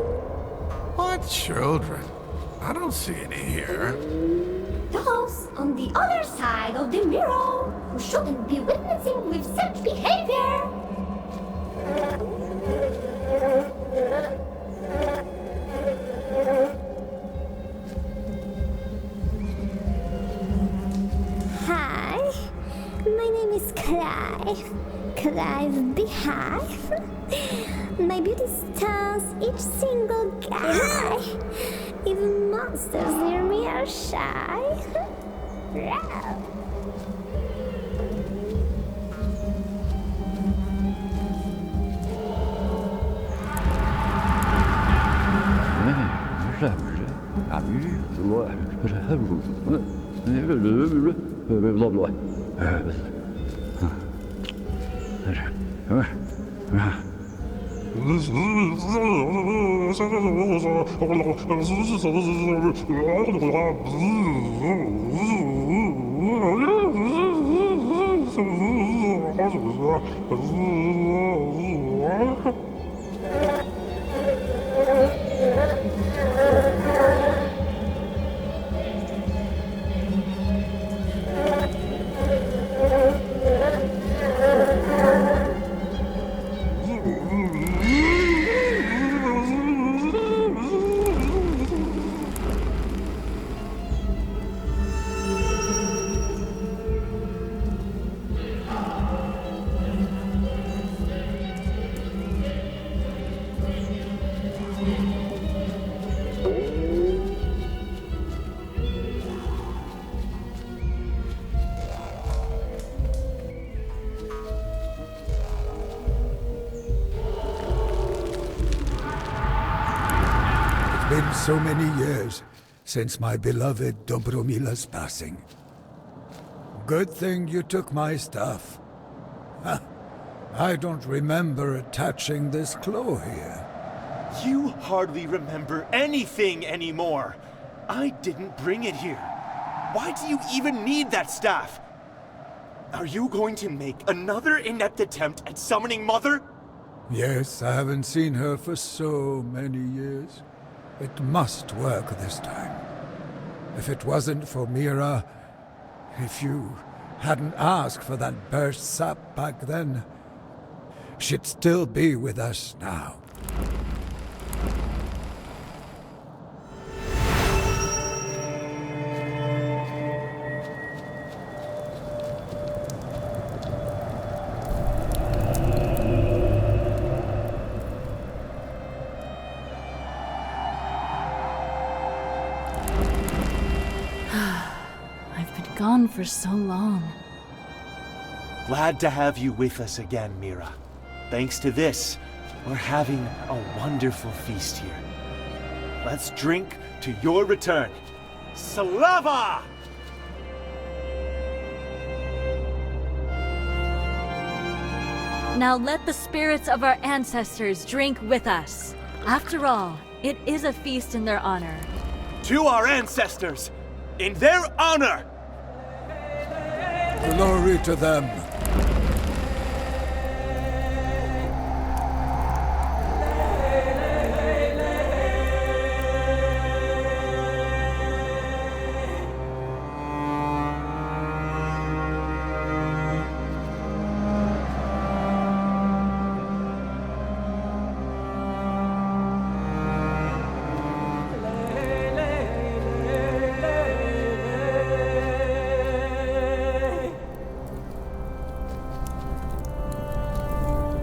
What children? I don't see any here. Those on the other side of the mirror who shouldn't be witnessing with such behavior. Hi, my name is Clive. Clive Beehive. My beauty stars each single guy. Even monsters near me are shy. Been so many years since my beloved Dobromila's passing. Good thing you took my stuff. Huh. I don't remember attaching this claw here. You hardly remember anything anymore. I didn't bring it here. Why do you even need that staff? Are you going to make another inept attempt at summoning Mother? Yes, I haven't seen her for so many years. It must work this time. If it wasn't for Mira, if you hadn't asked for that burst sap back then, she'd still be with us now. Gone for so long. Glad to have you with us again, Mira. Thanks to this, we're having a wonderful feast here. Let's drink to your return. Slava! Now let the spirits of our ancestors drink with us. After all, it is a feast in their honor. To our ancestors, in their honor! Glory to them.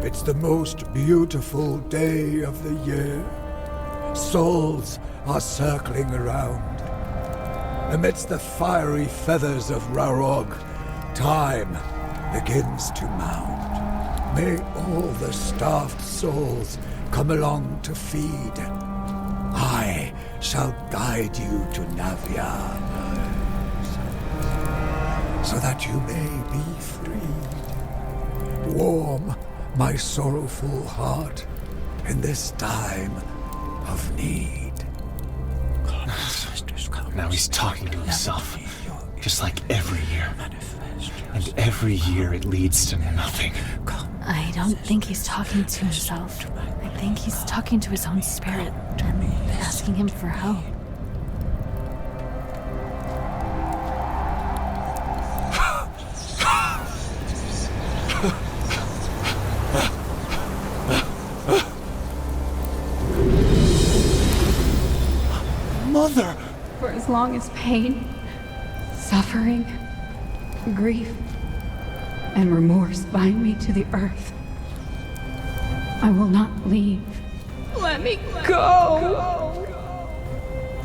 It's the most beautiful day of the year. souls are circling around. Amidst the fiery feathers of Rarog, time begins to mount. May all the starved souls come along to feed. I shall guide you to Navia, so that you may be freed. Warm my sorrowful heart in this time of need. Now he's talking to himself, just like every year. And every year it leads to nothing. I don't think he's talking to himself. I think he's talking to his own spirit and asking him for help. Mother! For as long as pain, suffering, grief, and remorse bind me to the earth, I will not leave. Let me go!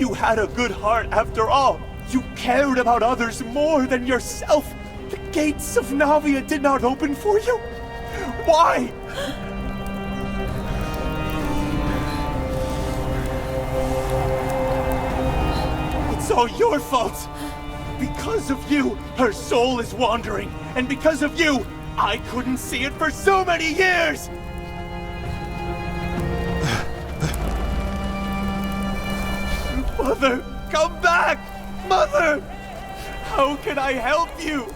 You had a good heart after all. You cared about others more than yourself. The gates of Navia did not open for you. Why? It's all your fault. Because of you, her soul is wandering. And because of you, I couldn't see it for so many years! Mother, come back! Mother! How can I help you?